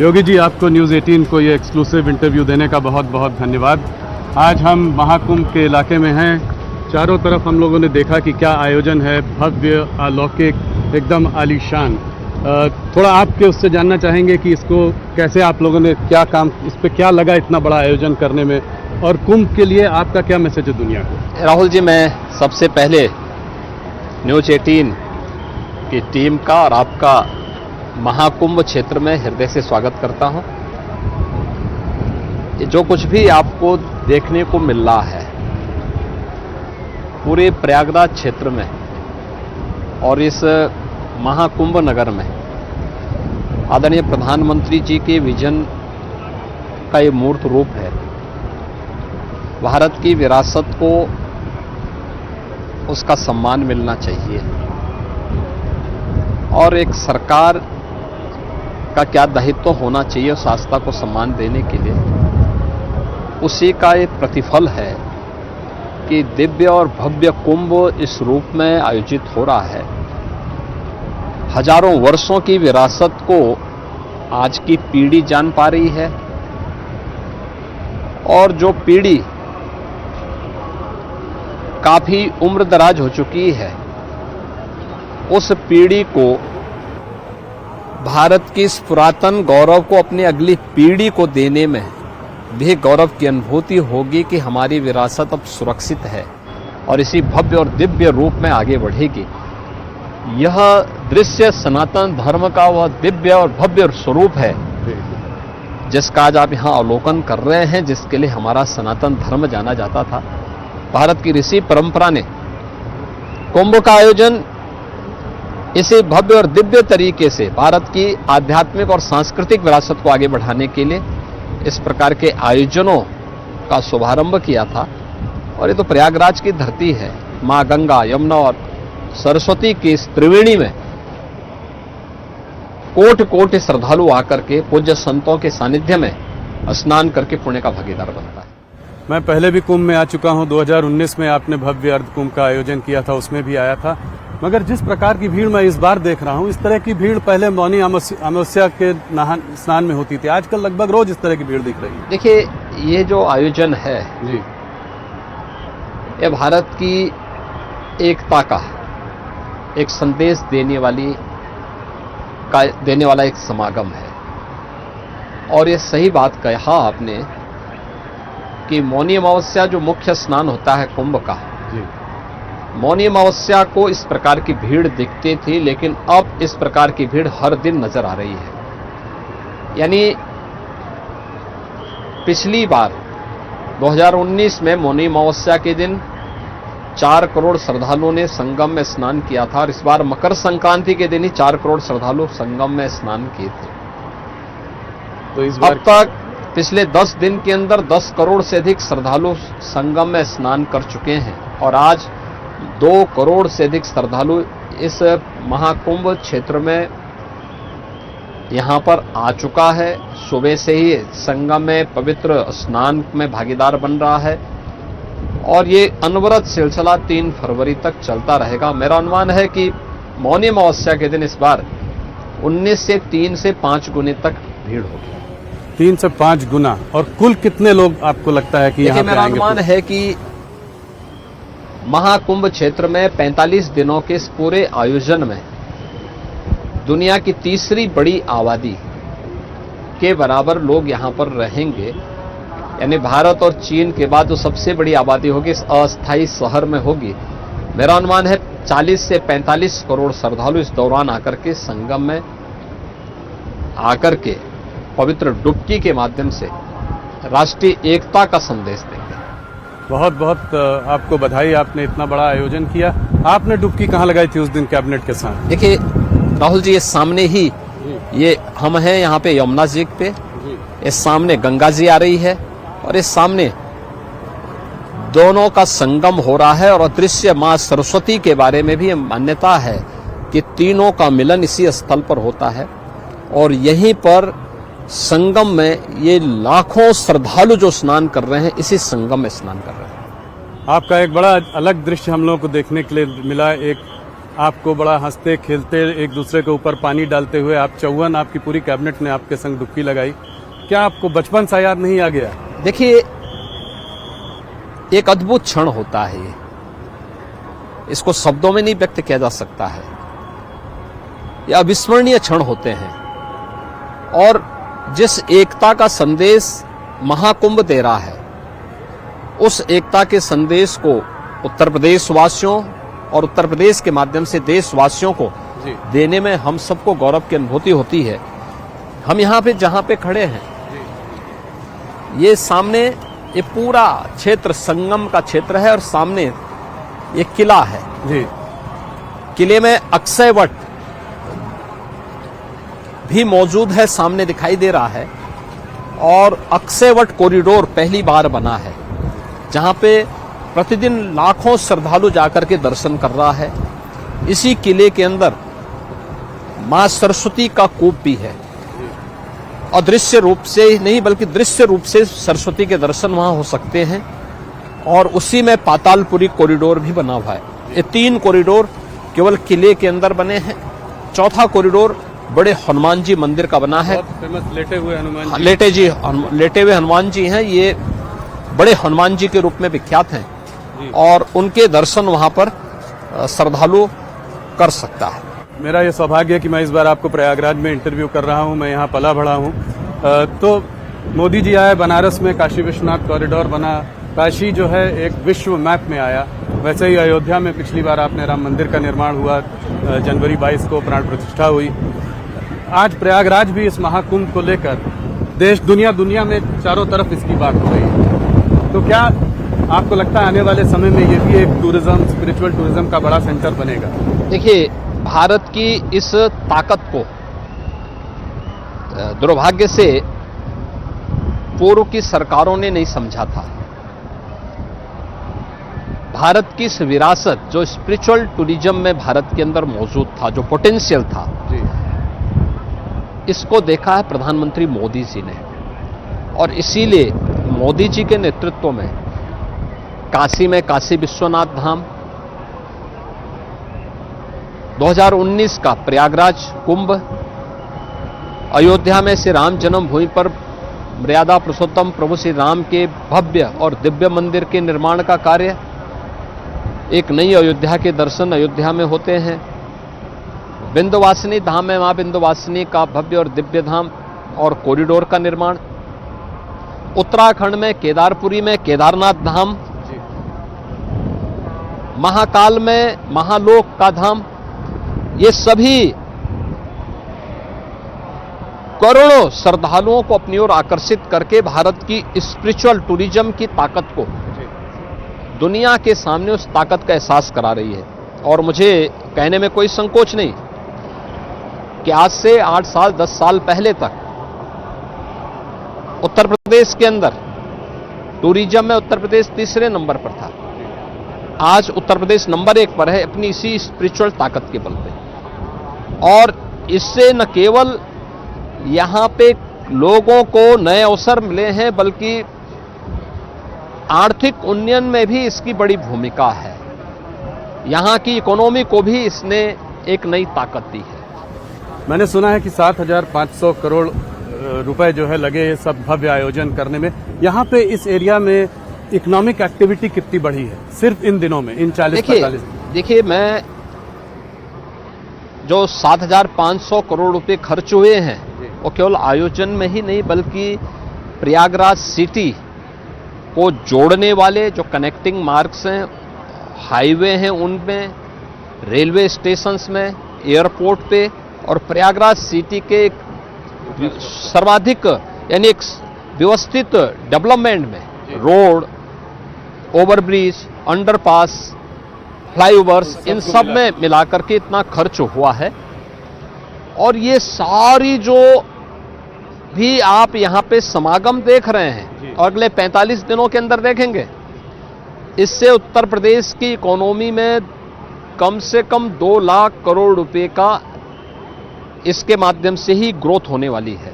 योगी जी, आपको न्यूज़ 18 को ये एक्सक्लूसिव इंटरव्यू देने का बहुत बहुत धन्यवाद। आज हम महाकुंभ के इलाके में हैं। चारों तरफ हम लोगों ने देखा कि क्या आयोजन है, भव्य, अलौकिक, एकदम आलीशान। थोड़ा आपके उससे जानना चाहेंगे कि इसको कैसे आप लोगों ने क्या काम, इस पे क्या लगा इतना बड़ा आयोजन करने में, और कुंभ के लिए आपका क्या मैसेज है दुनिया को? राहुल जी, मैं सबसे पहले न्यूज़ 18 की टीम का और आपका महाकुंभ क्षेत्र में हृदय से स्वागत करता हूं। जो कुछ भी आपको देखने को मिल रहा है पूरे प्रयागराज क्षेत्र में और इस महाकुंभ नगर में आदरणीय प्रधानमंत्री जी के विजन का ये मूर्त रूप है। भारत की विरासत को उसका सम्मान मिलना चाहिए और एक सरकार का क्या दायित्व होना चाहिए उस आस्था को सम्मान देने के लिए, उसी का एक प्रतिफल है कि दिव्य और भव्य कुंभ इस रूप में आयोजित हो रहा है। हजारों वर्षों की विरासत को आज की पीढ़ी जान पा रही है और जो पीढ़ी काफी उम्र दराज हो चुकी है उस पीढ़ी को भारत की इस पुरातन गौरव को अपनी अगली पीढ़ी को देने में भी गौरव की अनुभूति होगी कि हमारी विरासत अब सुरक्षित है और इसी भव्य और दिव्य रूप में आगे बढ़ेगी। यह दृश्य सनातन धर्म का वह दिव्य और भव्य स्वरूप है जिसका आज आप यहाँ अवलोकन कर रहे हैं, जिसके लिए हमारा सनातन धर्म जाना जाता था। भारत की ऋषि परंपरा ने कुंभ का आयोजन इसी भव्य और दिव्य तरीके से भारत की आध्यात्मिक और सांस्कृतिक विरासत को आगे बढ़ाने के लिए इस प्रकार के आयोजनों का शुभारंभ किया था। और ये तो प्रयागराज की धरती है, मां गंगा, यमुना और सरस्वती की इस त्रिवेणी में कोटि कोटि श्रद्धालु आकर के पूज्य संतों के सानिध्य में स्नान करके पुण्य का भागीदार बनता है। मैं पहले भी कुंभ में आ चुका हूं। 2019 में आपने भव्य अर्ध कुंभ का आयोजन किया था, उसमें भी आया था। मगर जिस प्रकार की भीड़ मैं इस बार देख रहा हूं, इस तरह की भीड़ पहले मौनी अमावस्या के स्नान में होती थी। आजकल लगभग रोज इस तरह की भीड़ दिख रही है। देखिए, ये जो आयोजन है जी, ये भारत की एकता का एक संदेश देने वाला एक समागम है। और ये सही बात कहा आपने कि मौनी अमावस्या जो मुख्य स्नान होता है कुंभ का, मौनी अमावस्या को इस प्रकार की भीड़ दिखती थी, लेकिन अब इस प्रकार की भीड़ हर दिन नजर आ रही है। यानी पिछली बार 2019 में मौनी अमावस्या के दिन 4 करोड़ श्रद्धालुओं ने संगम में स्नान किया था और इस बार मकर संक्रांति के दिन ही 4 करोड़ श्रद्धालु संगम में स्नान किए थे। तो इस बार अब तक पिछले 10 दिन के अंदर 10 करोड़ से अधिक श्रद्धालु संगम में स्नान कर चुके हैं और आज 2 करोड़ से अधिक श्रद्धालु इस महाकुंभ क्षेत्र में यहां पर आ चुका है। सुबह से ही संगम में पवित्र स्नान में भागीदार बन रहा है और ये अनवरत सिलसिला 3 फरवरी तक चलता रहेगा। मेरा अनुमान है कि मौनी अमावस्या के दिन इस बार 19 से 3 से 5 गुने तक भीड़ होगी। 3 से 5 गुना। और कुल कितने लोग आपको लगता है कि यहाँ पे मेरा आएंगे? अनुमान है कि महाकुंभ क्षेत्र में 45 दिनों के इस पूरे आयोजन में दुनिया की तीसरी बड़ी आबादी के बराबर लोग यहां पर रहेंगे। यानी भारत और चीन के बाद जो सबसे बड़ी आबादी होगी इस अस्थायी शहर में होगी। मेरा अनुमान है 40 से 45 करोड़ श्रद्धालु इस दौरान आकर के संगम में आकर के पवित्र डुबकी के माध्यम से राष्ट्रीय एकता का संदेश देंगे। बहुत बहुत आपको बधाई, आपने इतना बड़ा आयोजन किया। आपने डुबकी कहाँ लगाई थी उस दिन कैबिनेट के साथ? देखिए राहुल जी, ये सामने ही ये हम हैं यहाँ पे यमुना जी पे, इस सामने गंगा जी आ रही है और इस सामने दोनों का संगम हो रहा है। और अदृश्य मां सरस्वती के बारे में भी मान्यता है कि तीनों का मिलन इसी स्थल पर होता है और यहीं पर संगम में ये लाखों श्रद्धालु जो स्नान कर रहे हैं इसी संगम में स्नान कर रहे हैं। आपका एक बड़ा अलग दृश्य हम लोगों को देखने के लिए मिला। एक आपको बड़ा हंसते खेलते एक दूसरे के ऊपर पानी डालते हुए आप चौवन आपकी पूरी कैबिनेट ने आपके संग डुबकी लगाई, क्या आपको बचपन सा याद नहीं आ गया? देखिए, एक अद्भुत क्षण होता है ये, इसको शब्दों में नहीं व्यक्त किया जा सकता है। ये अविस्मरणीय क्षण होते हैं और जिस एकता का संदेश महाकुंभ दे रहा है, उस एकता के संदेश को उत्तर प्रदेश वासियों और उत्तर प्रदेश के माध्यम से देशवासियों को देने में हम सबको गौरव की अनुभूति होती है। हम यहाँ पे जहाँ पे खड़े हैं, ये सामने ये पूरा क्षेत्र संगम का क्षेत्र है और सामने ये किला है जी। किले में अक्षय वट भी मौजूद है, सामने दिखाई दे रहा है। और अक्षय वट कॉरिडोर पहली बार बना है, जहां पे प्रतिदिन लाखों श्रद्धालु जाकर के दर्शन कर रहा है। इसी किले के अंदर मां सरस्वती का कूप भी है, अदृश्य रूप से ही नहीं बल्कि दृश्य रूप से सरस्वती के दर्शन वहां हो सकते हैं। और उसी में पातालपुरी कॉरिडोर भी बना हुआ है। ये 3 कॉरिडोर केवल किले के अंदर बने हैं। चौथा कॉरिडोर बड़े हनुमान जी मंदिर का बना है। बहुत फेमस लेटे हुए हनुमान जी। लेटे हुए हनुमान जी हैं। ये बड़े हनुमान जी के रूप में विख्यात हैं और उनके दर्शन वहां पर श्रद्धालु कर सकता है। मेरा ये सौभाग्य है कि मैं इस बार आपको प्रयागराज में इंटरव्यू कर रहा हूँ। मैं यहाँ पला बढ़ा हूँ। तो मोदी जी आए बनारस में, काशी विश्वनाथ कॉरिडोर बना, काशी जो है एक विश्व मैप में आया। वैसे ही अयोध्या में पिछली बार आपने राम मंदिर का निर्माण हुआ, जनवरी 22 को प्राण प्रतिष्ठा हुई। आज प्रयागराज भी इस महाकुंभ को लेकर देश दुनिया में चारों तरफ इसकी बात हो रही है। तो क्या आपको लगता है आने वाले समय में ये भी एक टूरिज्म, स्पिरिचुअल टूरिज्म का बड़ा सेंटर बनेगा? देखिए, भारत की इस ताकत को दुर्भाग्य से पूर्व की सरकारों ने नहीं समझा था। भारत की इस विरासत जो स्पिरिचुअल टूरिज्म में भारत के अंदर मौजूद था, जो पोटेंशियल था जी। इसको देखा है प्रधानमंत्री मोदी जी ने। और इसीलिए मोदी जी के नेतृत्व में काशी में काशी विश्वनाथ धाम, 2019 का प्रयागराज कुंभ, अयोध्या में श्री राम जन्मभूमि पर मर्यादा पुरुषोत्तम प्रभु श्री राम के भव्य और दिव्य मंदिर के निर्माण का कार्य, एक नई अयोध्या के दर्शन अयोध्या में होते हैं। विंध्यवासिनी धाम में मां विंध्यवासिनी का भव्य और दिव्य धाम और कॉरिडोर का निर्माण, उत्तराखंड में केदारपुरी में केदारनाथ धाम, महाकाल में महालोक का धाम, ये सभी करोड़ों श्रद्धालुओं को अपनी ओर आकर्षित करके भारत की स्पिरिचुअल टूरिज्म की ताकत को दुनिया के सामने उस ताकत का एहसास करा रही है। और मुझे कहने में कोई संकोच नहीं कि आज से 8 साल 10 साल पहले तक उत्तर प्रदेश के अंदर टूरिज्म में उत्तर प्रदेश तीसरे नंबर पर था। आज उत्तर प्रदेश नंबर 1 पर है अपनी इसी स्पिरिचुअल ताकत के बल पे। और इससे न केवल यहां पे लोगों को नए अवसर मिले हैं बल्कि आर्थिक उन्नयन में भी इसकी बड़ी भूमिका है। यहां की इकोनॉमी को भी इसने एक नई ताकत दी है। मैंने सुना है कि 7,500 करोड़ रुपए जो है लगे ये सब भव्य आयोजन करने में। यहाँ पे इस एरिया में इकोनॉमिक एक्टिविटी कितनी बढ़ी है सिर्फ इन दिनों में, इन 40-45? देखिए, मैं जो 7,500 करोड़ रुपए खर्च हुए हैं वो केवल आयोजन में ही नहीं बल्कि प्रयागराज सिटी को जोड़ने वाले जो कनेक्टिंग मार्ग्स हैं, हाईवे हैं, उनमें, रेलवे स्टेशंस में, एयरपोर्ट पे और प्रयागराज सिटी के सर्वाधिक यानी एक व्यवस्थित डेवलपमेंट में रोड, ओवरब्रिज, अंडरपास, फ्लाईओवर्स, इन सब में मिलाकर के इतना खर्च हुआ है। और ये सारी जो भी आप यहाँ पे समागम देख रहे हैं और अगले 45 दिनों के अंदर देखेंगे, इससे उत्तर प्रदेश की इकोनॉमी में कम से कम 2 लाख करोड़ रुपए का इसके माध्यम से ही ग्रोथ होने वाली है।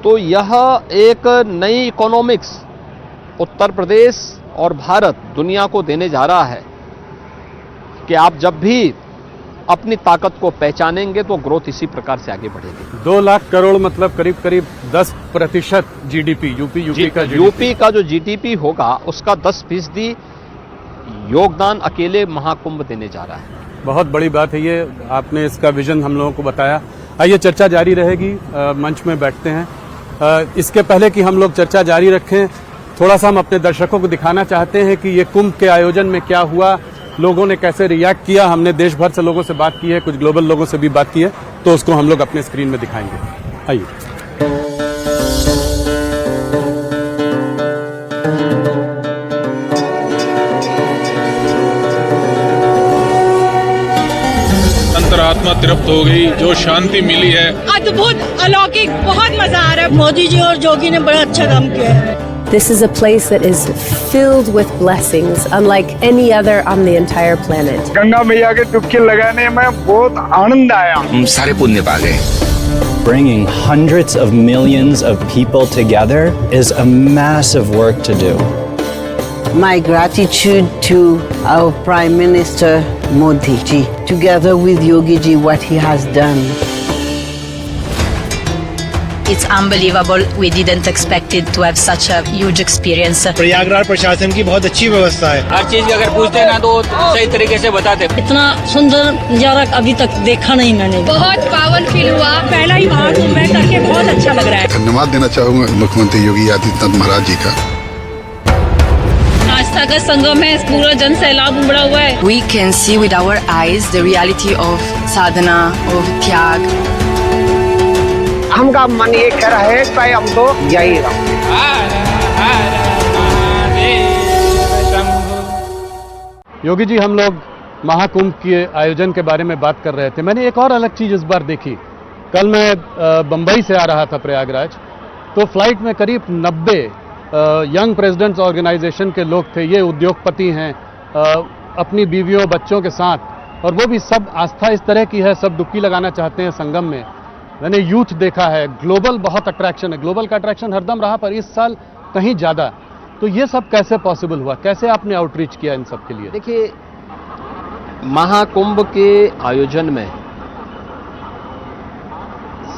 तो यह एक नई इकोनॉमिक्स उत्तर प्रदेश और भारत दुनिया को देने जा रहा है कि आप जब भी अपनी ताकत को पहचानेंगे तो ग्रोथ इसी प्रकार से आगे बढ़ेगी। 2 लाख करोड़ मतलब करीब करीब 10% जीडीपी यूपी का जो जीडीपी होगा उसका 10% योगदान अकेले महाकुंभ देने जा रहा है। बहुत बड़ी बात है ये, आपने इसका विजन हम लोगों को बताया। आइए चर्चा जारी रहेगी, मंच में बैठते हैं। इसके पहले कि हम लोग चर्चा जारी रखें, थोड़ा सा हम अपने दर्शकों को दिखाना चाहते हैं कि ये कुंभ के आयोजन में क्या हुआ, लोगों ने कैसे रिएक्ट किया। हमने देश भर से लोगों से बात की है, कुछ ग्लोबल लोगों से भी बात की है, तो उसको हम लोग अपने स्क्रीन में दिखाएंगे। आइए। अंतरात्मा तृप्त हो गई, जो शांति मिली है अद्भुत, अलौकिक, बहुत मजा आ रहा है। मोदी जी और जोगी ने बड़ा अच्छा काम किया है। This is a place that is filled with blessings, unlike any other on the entire planet. Ganga मैया के डुबकी लगाने में बहुत आनंद आया। हम सारे पुण्य पा गए। Bringing hundreds of millions of people together is a massive work to do. My gratitude to our Prime Minister Modi ji, together with Yogi ji, what he has done. It's unbelievable. We didn't expect it to have such a huge experience. Prayagraj प्रशासन की बहुत अच्छी व्यवस्था है। हर चीज अगर पूछते ना तो सही तरीके से बताते। इतना सुंदर नजारा अभी तक देखा नहीं मैंने। बहुत पावन फील हुआ, पहला ही महाकुंभ में करके बहुत अच्छा लग रहा है। धन्यवाद देना चाहूँगा मुख्यमंत्री योगी आदित्यनाथ महाराज जी का। आस्था का संगम है, पूरा जन सैलाब उमड़ा हुआ है। We can see with our eyes the reality of sadhana, of त्याग. हमका मन ये कह रहा है कि हम तो यही रहो। योगी जी, हम लोग महाकुंभ के आयोजन के बारे में बात कर रहे थे। मैंने एक और अलग चीज इस बार देखी। कल मैं बंबई से आ रहा था प्रयागराज, तो फ्लाइट में करीब 90 यंग प्रेसिडेंट्स ऑर्गेनाइजेशन के लोग थे। ये उद्योगपति हैं, अपनी बीवियों बच्चों के साथ, और वो भी सब आस्था इस तरह की है, सब डुबकी लगाना चाहते हैं संगम में। मैंने यूथ देखा है, ग्लोबल बहुत अट्रैक्शन है। ग्लोबल का अट्रैक्शन हरदम रहा, पर इस साल कहीं ज़्यादा। तो ये सब कैसे पॉसिबल हुआ, कैसे आपने आउटरीच किया इन सब के लिए? देखिए, महाकुंभ के आयोजन में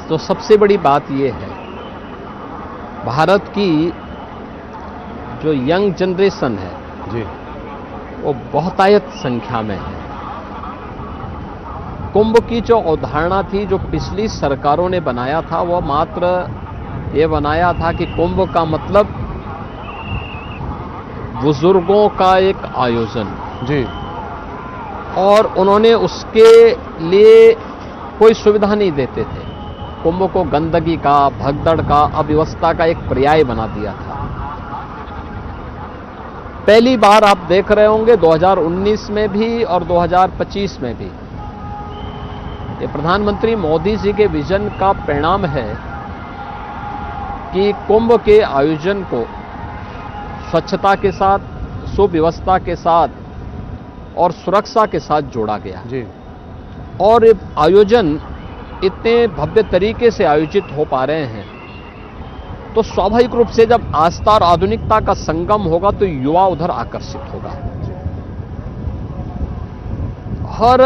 तो सबसे बड़ी बात यह है, भारत की जो यंग जनरेशन है जी, वो बहुतायत संख्या में है। कुंभ की जो अवधारणा थी, जो पिछली सरकारों ने बनाया था, वह मात्र ये बनाया था कि कुंभ का मतलब बुजुर्गों का एक आयोजन जी, और उन्होंने उसके लिए कोई सुविधा नहीं देते थे। कुंभ को गंदगी का, भगदड़ का, अव्यवस्था का एक पर्याय बना दिया था। पहली बार आप देख रहे होंगे 2019 में भी और 2025 में भी, ये प्रधानमंत्री मोदी जी के विजन का परिणाम है कि कुंभ के आयोजन को स्वच्छता के साथ, सुव्यवस्था के साथ और सुरक्षा के साथ जोड़ा गया जी। और ये आयोजन इतने भव्य तरीके से आयोजित हो पा रहे हैं, तो स्वाभाविक रूप से जब आस्था और आधुनिकता का संगम होगा तो युवा उधर आकर्षित होगा। हर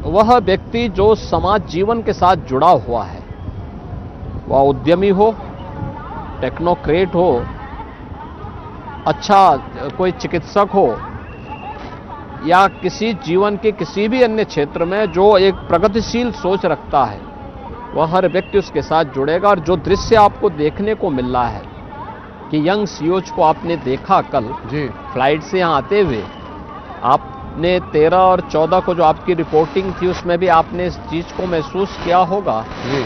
वह व्यक्ति जो समाज जीवन के साथ जुड़ा हुआ है, वह उद्यमी हो, टेक्नोक्रेट हो, अच्छा कोई चिकित्सक हो, या किसी जीवन के किसी भी अन्य क्षेत्र में जो एक प्रगतिशील सोच रखता है, वह हर व्यक्ति उसके साथ जुड़ेगा। और जो दृश्य आपको देखने को मिल रहा है कि यंग सीओज को आपने देखा कल जी, फ्लाइट से यहाँ आते हुए, आपने 13 और 14 को जो आपकी रिपोर्टिंग थी उसमें भी आपने इस चीज को महसूस किया होगा जी,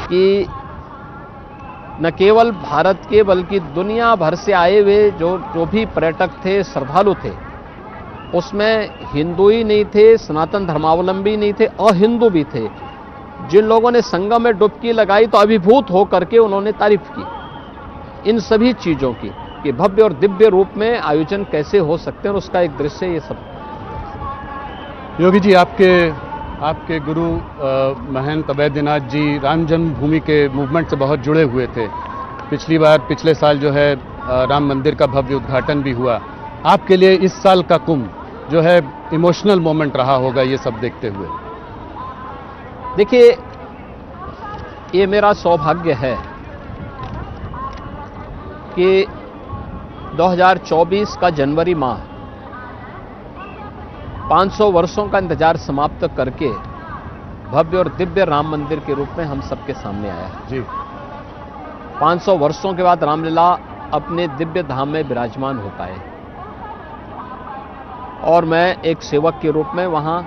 कि न केवल भारत के बल्कि दुनिया भर से आए हुए जो भी पर्यटक थे, श्रद्धालु थे, उसमें हिंदू ही नहीं थे, सनातन धर्मावलंबी नहीं थे, अहिंदू भी थे। जिन लोगों ने संगम में डुबकी लगाई तो अभिभूत होकर के उन्होंने तारीफ की इन सभी चीजों की, कि भव्य और दिव्य रूप में आयोजन कैसे हो सकते हैं, और उसका एक दृश्य ये सब। योगी जी, आपके गुरु महंत अवैधनाथ जी राम जन्मभूमि के मूवमेंट से बहुत जुड़े हुए थे। पिछले साल जो है राम मंदिर का भव्य उद्घाटन भी हुआ। आपके लिए इस साल का कुंभ जो है इमोशनल मोमेंट रहा होगा ये सब देखते हुए? देखिए, ये मेरा सौभाग्य है कि 2024 का जनवरी माह 500 वर्षों का इंतजार समाप्त करके भव्य और दिव्य राम मंदिर के रूप में हम सबके सामने आया है। जी 500 वर्षों के बाद रामलीला अपने दिव्य धाम में विराजमान हो पाए और मैं एक सेवक के रूप में वहां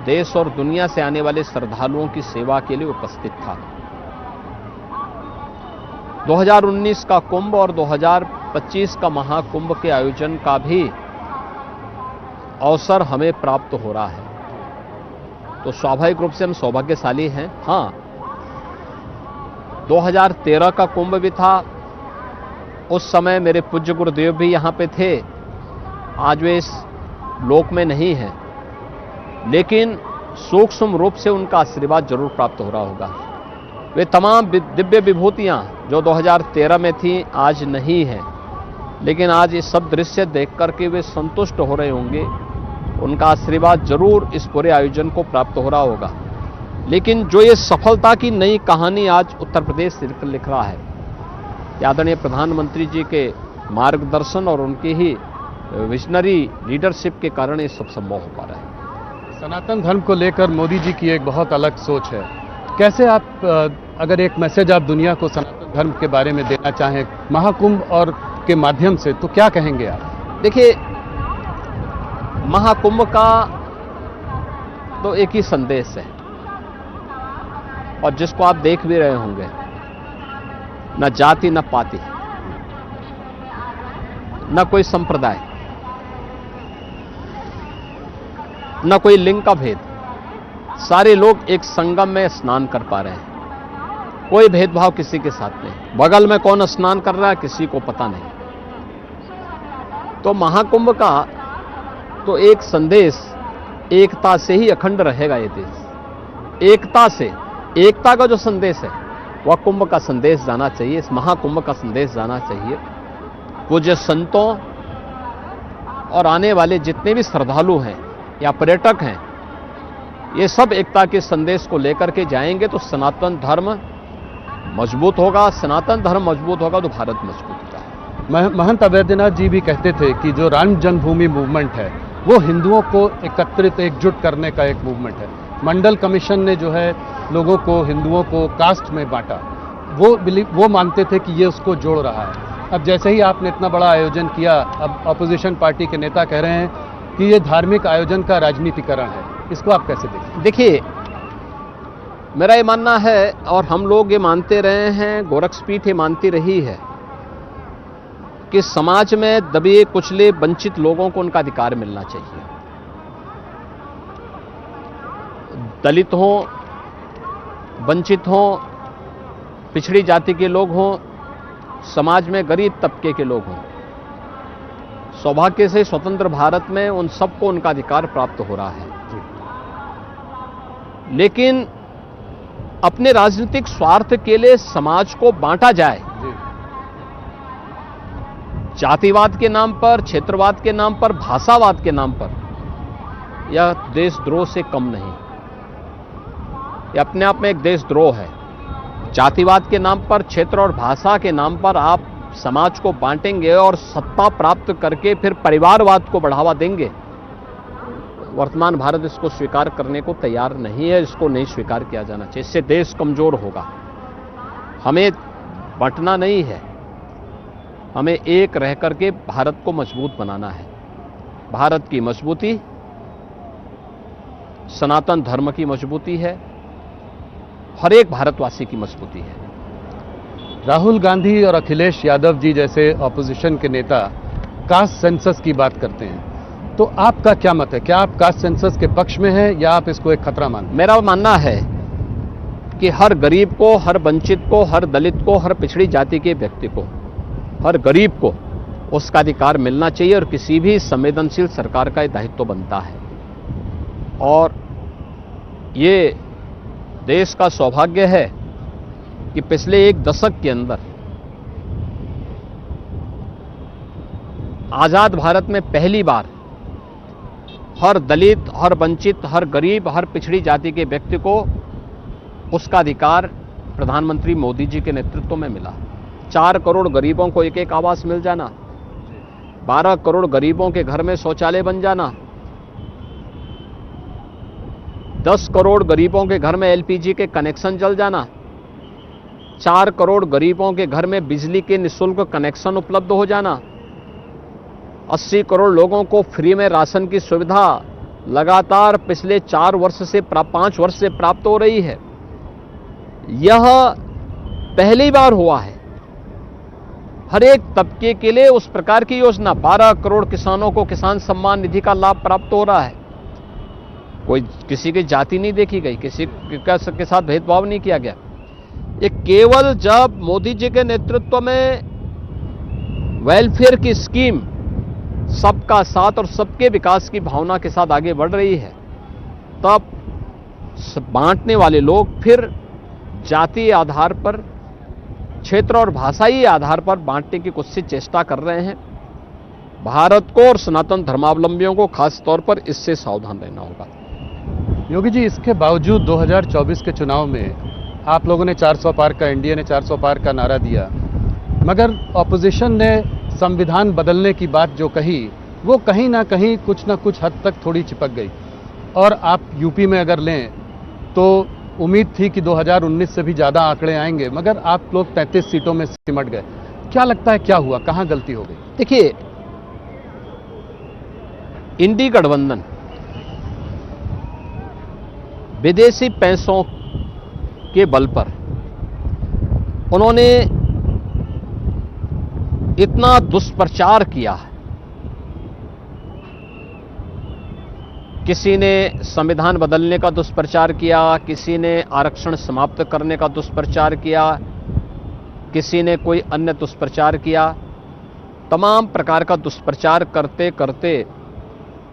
देश और दुनिया से आने वाले श्रद्धालुओं की सेवा के लिए उपस्थित था। 2019 का कुंभ और 2025 का महाकुंभ के आयोजन का भी अवसर हमें प्राप्त हो रहा है, तो स्वाभाविक रूप से हम सौभाग्यशाली हैं। हाँ, 2013 का कुंभ भी था, उस समय मेरे पूज्य गुरुदेव भी यहाँ पे थे, आज वे इस लोक में नहीं हैं, लेकिन सूक्ष्म रूप से उनका आशीर्वाद जरूर प्राप्त हो रहा होगा। वे तमाम दिव्य विभूतियाँ जो 2013 में थी आज नहीं हैं, लेकिन आज ये सब दृश्य देख करके वे संतुष्ट हो रहे होंगे, उनका आशीर्वाद जरूर इस पूरे आयोजन को प्राप्त हो रहा होगा। लेकिन जो ये सफलता की नई कहानी आज उत्तर प्रदेश लिख रहा है, आदरणीय प्रधानमंत्री जी के मार्गदर्शन और उनकी ही विजनरी लीडरशिप के कारण ये सब संभव हो पा रहा है। सनातन धर्म को लेकर मोदी जी की एक बहुत अलग सोच है। कैसे आप अगर एक मैसेज आप दुनिया को सनातन धर्म के बारे में देना चाहें महाकुंभ और के माध्यम से, तो क्या कहेंगे आप? देखिए, महाकुंभ का तो एक ही संदेश है और जिसको आप देख भी रहे होंगे, न जाति न पाति, न कोई संप्रदाय, न कोई लिंग का भेद, सारे लोग एक संगम में स्नान कर पा रहे हैं। कोई भेदभाव किसी के साथ नहीं, बगल में कौन स्नान कर रहा है किसी को पता नहीं। तो महाकुंभ का तो एक संदेश, एकता से ही अखंड रहेगा ये देश। एकता से, एकता का जो संदेश है वह कुंभ का संदेश जाना चाहिए, इस महाकुंभ का संदेश जाना चाहिए। पूज्य संतों और आने वाले जितने भी श्रद्धालु हैं या पर्यटक हैं, ये सब एकता के संदेश को लेकर के जाएंगे तो सनातन धर्म मजबूत होगा। सनातन धर्म मजबूत होगा तो भारत मजबूत होगा। महंत अवैधनाथ जी भी कहते थे कि जो राम जन्मभूमि मूवमेंट है वो हिंदुओं को एकत्रित एकजुट करने का एक मूवमेंट है। मंडल कमीशन ने जो है लोगों को, हिंदुओं को कास्ट में बांटा, वो मानते थे कि ये उसको जोड़ रहा है। अब जैसे ही आपने इतना बड़ा आयोजन किया, अब अपोजिशन पार्टी के नेता कह रहे हैं कि ये धार्मिक आयोजन का राजनीतिकरण है, इसको आप कैसे देखते? देखिए, मेरा ये मानना है और हम लोग ये मानते रहे हैं, गोरक्षपीठ ये मानती रही है कि समाज में दबे कुचले वंचित लोगों को उनका अधिकार मिलना चाहिए। दलित हों, वंचित हों, पिछड़ी जाति के लोग हों, समाज में गरीब तबके के लोग हों, सौभाग्य से स्वतंत्र भारत में उन सबको उनका अधिकार प्राप्त हो रहा है। लेकिन अपने राजनीतिक स्वार्थ के लिए समाज को बांटा जाए, जातिवाद के नाम पर, क्षेत्रवाद के नाम पर, भाषावाद के नाम पर, यह देशद्रोह से कम नहीं। यह अपने आप में एक देशद्रोह है। जातिवाद के नाम पर, क्षेत्र और भाषा के नाम पर आप समाज को बांटेंगे और सत्ता प्राप्त करके फिर परिवारवाद को बढ़ावा देंगे। वर्तमान भारत इसको स्वीकार करने को तैयार नहीं है, इसको नहीं स्वीकार किया जाना चाहिए। इससे देश कमजोर होगा। हमें बंटना नहीं है, हमें एक रह करके भारत को मजबूत बनाना है। भारत की मजबूती सनातन धर्म की मजबूती है, हर एक भारतवासी की मजबूती है। राहुल गांधी और अखिलेश यादव जी जैसे ऑपोजिशन के नेता कास्ट सेंसस की बात करते हैं, तो आपका क्या मत है? क्या आप कास्ट सेंसस के पक्ष में हैं या आप इसको एक खतरा मानते हैं? मेरा मानना है कि हर गरीब को, हर वंचित को, हर दलित को, हर पिछड़ी जाति के व्यक्ति को, हर गरीब को उसका अधिकार मिलना चाहिए और किसी भी संवेदनशील सरकार का यह दायित्व बनता है। और ये देश का सौभाग्य है कि पिछले एक दशक के अंदर आजाद भारत में पहली बार हर दलित, हर वंचित, हर गरीब, हर पिछड़ी जाति के व्यक्ति को उसका अधिकार प्रधानमंत्री मोदी जी के नेतृत्व में मिला। 4 करोड़ गरीबों को एक आवास मिल जाना, 12 करोड़ गरीबों के घर में शौचालय बन जाना, 10 करोड़ गरीबों के घर में एलपीजी के कनेक्शन जल जाना, 4 करोड़ गरीबों के घर में बिजली के निःशुल्क कनेक्शन उपलब्ध हो जाना, 80 करोड़ लोगों को फ्री में राशन की सुविधा लगातार पिछले 5 वर्ष से प्राप्त हो रही है। यह पहली बार हुआ है। हर एक तबके के लिए उस प्रकार की योजना, 12 करोड़ किसानों को किसान सम्मान निधि का लाभ प्राप्त हो रहा है। कोई किसी की जाति नहीं देखी गई, किसी के साथ भेदभाव नहीं किया गया। ये केवल जब मोदी जी के नेतृत्व में वेलफेयर की स्कीम सबका साथ और सबके विकास की भावना के साथ आगे बढ़ रही है, तब बांटने वाले लोग फिर जातीय आधार पर, क्षेत्र और भाषाई आधार पर बांटने की कुछ चेष्टा कर रहे हैं। भारत को और सनातन धर्मावलंबियों को खास तौर पर इससे सावधान रहना होगा। योगी जी, इसके बावजूद 2024 के चुनाव में आप लोगों ने 400 पार का, एनडीए ने 400 पार का नारा दिया, मगर ऑपोजिशन ने संविधान बदलने की बात जो कही, वो कहीं ना कहीं कुछ ना कुछ हद तक थोड़ी चिपक गई। और आप यूपी में अगर लें तो उम्मीद थी कि 2019 से भी ज़्यादा आंकड़े आएंगे, मगर आप लोग 33 सीटों में सिमट गए। क्या लगता है, क्या हुआ, कहाँ गलती हो गई? देखिए, इंडी गठबंधन विदेशी पैसों के बल पर उन्होंने इतना दुष्प्रचार किया है। किसी ने संविधान बदलने का दुष्प्रचार किया, किसी ने आरक्षण समाप्त करने का दुष्प्रचार किया, किसी ने कोई अन्य दुष्प्रचार किया। तमाम प्रकार का दुष्प्रचार करते करते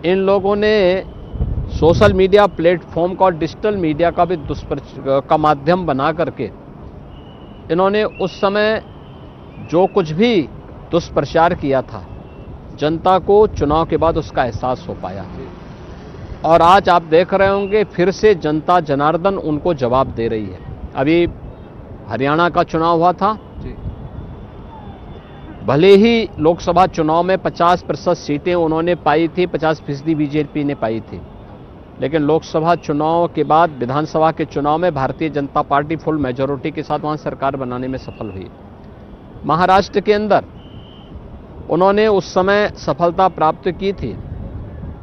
इन लोगों ने सोशल मीडिया प्लेटफॉर्म का और डिजिटल मीडिया का भी का माध्यम बना करके इन्होंने उस समय जो कुछ भी दुष्प्रचार किया था, जनता को चुनाव के बाद उसका एहसास हो पाया। और आज आप देख रहे होंगे फिर से जनता जनार्दन उनको जवाब दे रही है। अभी हरियाणा का चुनाव हुआ था, भले ही लोकसभा चुनाव में 50% सीटें उन्होंने पाई थी, 50% बीजेपी ने पाई थी, लेकिन लोकसभा चुनाव के बाद विधानसभा के चुनाव में Bharatiya Janata party full majority के साथ वहां सरकार बनाने में सफल हुई। महाराष्ट्र के अंदर उन्होंने उस समय सफलता प्राप्त की थी,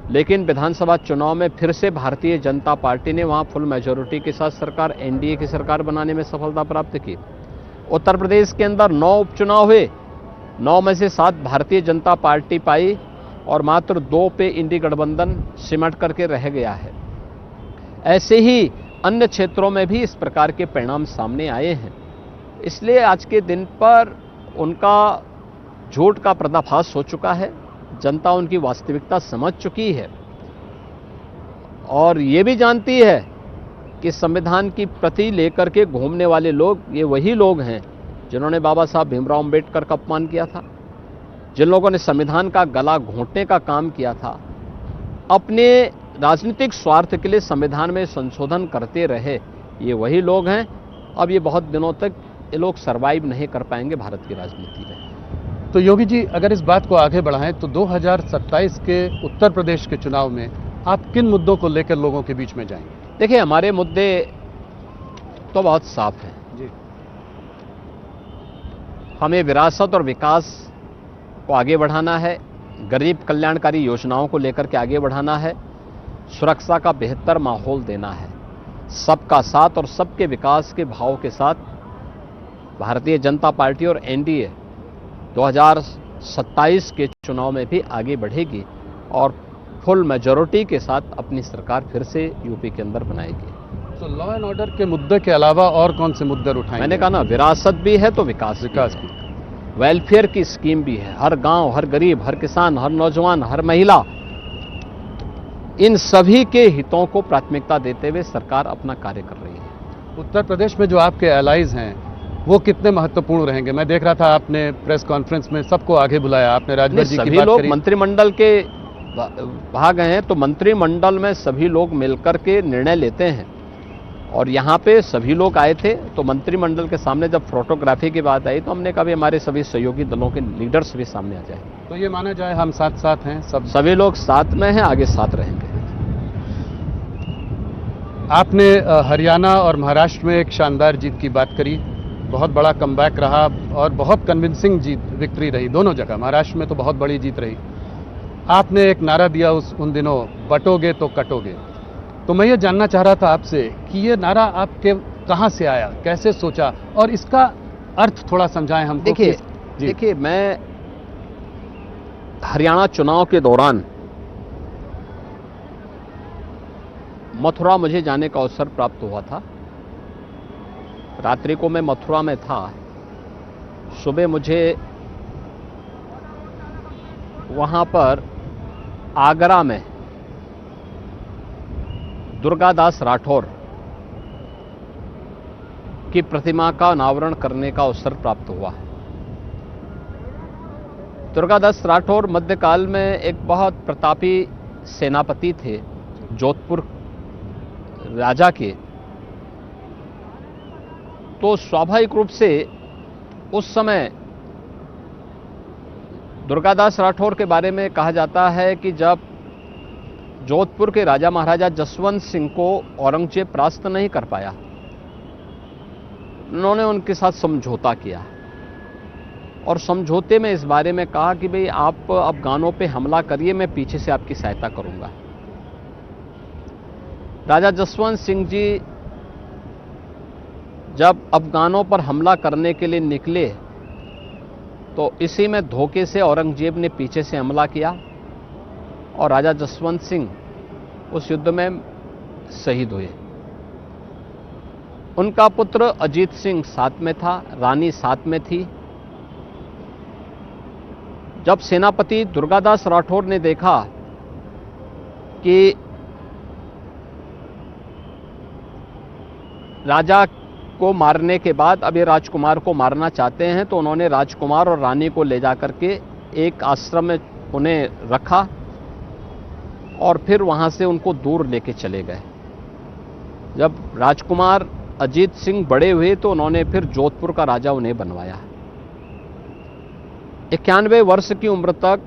लेकिन विधानसभा चुनाव में फिर से भारतीय जनता पार्टी ने वहां फुल मेजॉरिटी के साथ सरकार, एनडीए की सरकार बनाने में सफलता प्राप्त की। उत्तर प्रदेश के अंदर 9 उपचुनाव हुए, 9 में से 7 भारतीय जनता पार्टी पाई और मात्र 2 पे इंडी गठबंधन सिमट करके रह गया है। ऐसे ही अन्य क्षेत्रों में भी इस प्रकार के परिणाम सामने आए हैं। इसलिए आज के दिन पर उनका झूठ का पर्दाफाश हो चुका है, जनता उनकी वास्तविकता समझ चुकी है और ये भी जानती है कि संविधान की प्रति लेकर के घूमने वाले लोग ये वही लोग हैं जिन्होंने बाबा साहब भीमराव अंबेडकर का अपमान किया था, जिन लोगों ने संविधान का गला घोंटने का काम किया था, अपने राजनीतिक स्वार्थ के लिए संविधान में संशोधन करते रहे। ये वही लोग हैं। अब ये बहुत दिनों तक ये लोग सरवाइव नहीं कर पाएंगे भारत की राजनीति में। तो योगी जी, अगर इस बात को आगे बढ़ाएं तो 2027 के उत्तर प्रदेश के चुनाव में आप किन मुद्दों को लेकर लोगों के बीच में जाएंगे? देखिए, हमारे मुद्दे तो बहुत साफ हैं जी। हमें विरासत और विकास को आगे बढ़ाना है, गरीब कल्याणकारी योजनाओं को लेकर के आगे बढ़ाना है, सुरक्षा का बेहतर माहौल देना है, सबका साथ और सबके विकास के भाव के साथ भारतीय जनता पार्टी और एनडीए 2027 के चुनाव में भी आगे बढ़ेगी और फुल मेजॉरिटी के साथ अपनी सरकार फिर से यूपी के अंदर बनाएगी। तो लॉ एंड ऑर्डर के मुद्दे के अलावा और कौन से मुद्दे उठाएंगे? मैंने कहा ना, विरासत भी है तो विकास भी, वेलफेयर की स्कीम भी है। हर गांव, हर गरीब, हर किसान, हर नौजवान, हर महिला, इन सभी के हितों को प्राथमिकता देते हुए सरकार अपना कार्य कर रही है। उत्तर प्रदेश में जो आपके एलाइज हैं वो कितने महत्वपूर्ण रहेंगे? मैं देख रहा था आपने प्रेस कॉन्फ्रेंस में सबको आगे बुलाया, आपने राजभर जी की बात करी। सभी लोग मंत्रिमंडल के भाग हैं, तो मंत्रिमंडल में सभी लोग मिलकर के निर्णय लेते हैं और यहाँ पे सभी लोग आए थे, तो मंत्रिमंडल के सामने जब फोटोग्राफी की बात आई तो हमने कहा भी हमारे सभी सहयोगी दलों के लीडर्स भी सामने आ जाए। तो ये माना जाए हम साथ साथ हैं, सभी लोग साथ में हैं, आगे साथ रहेंगे। आपने हरियाणा और महाराष्ट्र में एक शानदार जीत की बात करी, बहुत बड़ा कमबैक रहा और बहुत कन्विंसिंग विक्ट्री रही दोनों जगह। महाराष्ट्र में तो बहुत बड़ी जीत रही। आपने एक नारा दिया उन दिनों, बटोगे तो कटोगे। तो मैं ये जानना चाह रहा था आपसे कि ये नारा आपके कहाँ से आया, कैसे सोचा, और इसका अर्थ थोड़ा समझाएं हमको। देखिए मैं हरियाणा चुनाव के दौरान मथुरा मुझे जाने का अवसर प्राप्त हुआ था। रात्रि को मैं मथुरा में था, सुबह मुझे वहाँ पर आगरा में दुर्गादास राठौर की प्रतिमा का अनावरण करने का अवसर प्राप्त हुआ। दुर्गादास राठौर मध्यकाल में एक बहुत प्रतापी सेनापति थे, जोधपुर राजा के। तो स्वाभाविक रूप से उस समय दुर्गादास राठौर के बारे में कहा जाता है कि जब जोधपुर के राजा महाराजा जसवंत सिंह को औरंगजेब परास्त नहीं कर पाया, उन्होंने उनके साथ समझौता किया और समझौते में इस बारे में कहा कि भाई आप अफगानों पे हमला करिए, मैं पीछे से आपकी सहायता करूंगा। राजा जसवंत सिंह जी जब अफगानों पर हमला करने के लिए निकले तो इसी में धोखे से औरंगजेब ने पीछे से हमला किया और राजा जसवंत सिंह उस युद्ध में शहीद हुए। उनका पुत्र अजीत सिंह साथ में था, रानी साथ में थी। जब सेनापति दुर्गादास राठौर ने देखा कि राजा को मारने के बाद अब ये राजकुमार को मारना चाहते हैं, तो उन्होंने राजकुमार और रानी को ले जाकर के एक आश्रम में उन्हें रखा और फिर वहां से उनको दूर लेके चले गए। जब राजकुमार अजीत सिंह बड़े हुए तो उन्होंने फिर जोधपुर का राजा उन्हें बनवाया। 91 वर्ष की उम्र तक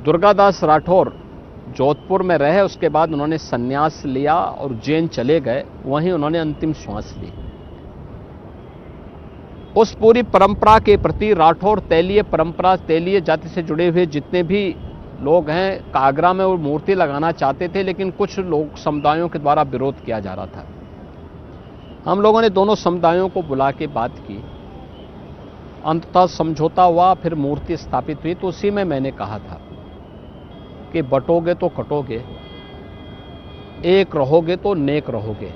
दुर्गादास राठौर जोधपुर में रहे। उसके बाद उन्होंने संन्यास लिया और जैन चले गए, वहीं उन्होंने अंतिम श्वास ली। उस पूरी परंपरा के प्रति राठौर तेलीय परंपरा, तेलीय जाति से जुड़े हुए जितने भी लोग हैं, आगरा में वो मूर्ति लगाना चाहते थे, लेकिन कुछ लोग समुदायों के द्वारा विरोध किया जा रहा था। हम लोगों ने दोनों समुदायों को बुला के बात की, अंततः समझौता हुआ, फिर मूर्ति स्थापित हुई। तो उसी में मैंने कहा था कि बटोगे तो कटोगे, एक रहोगे तो नेक रहोगे।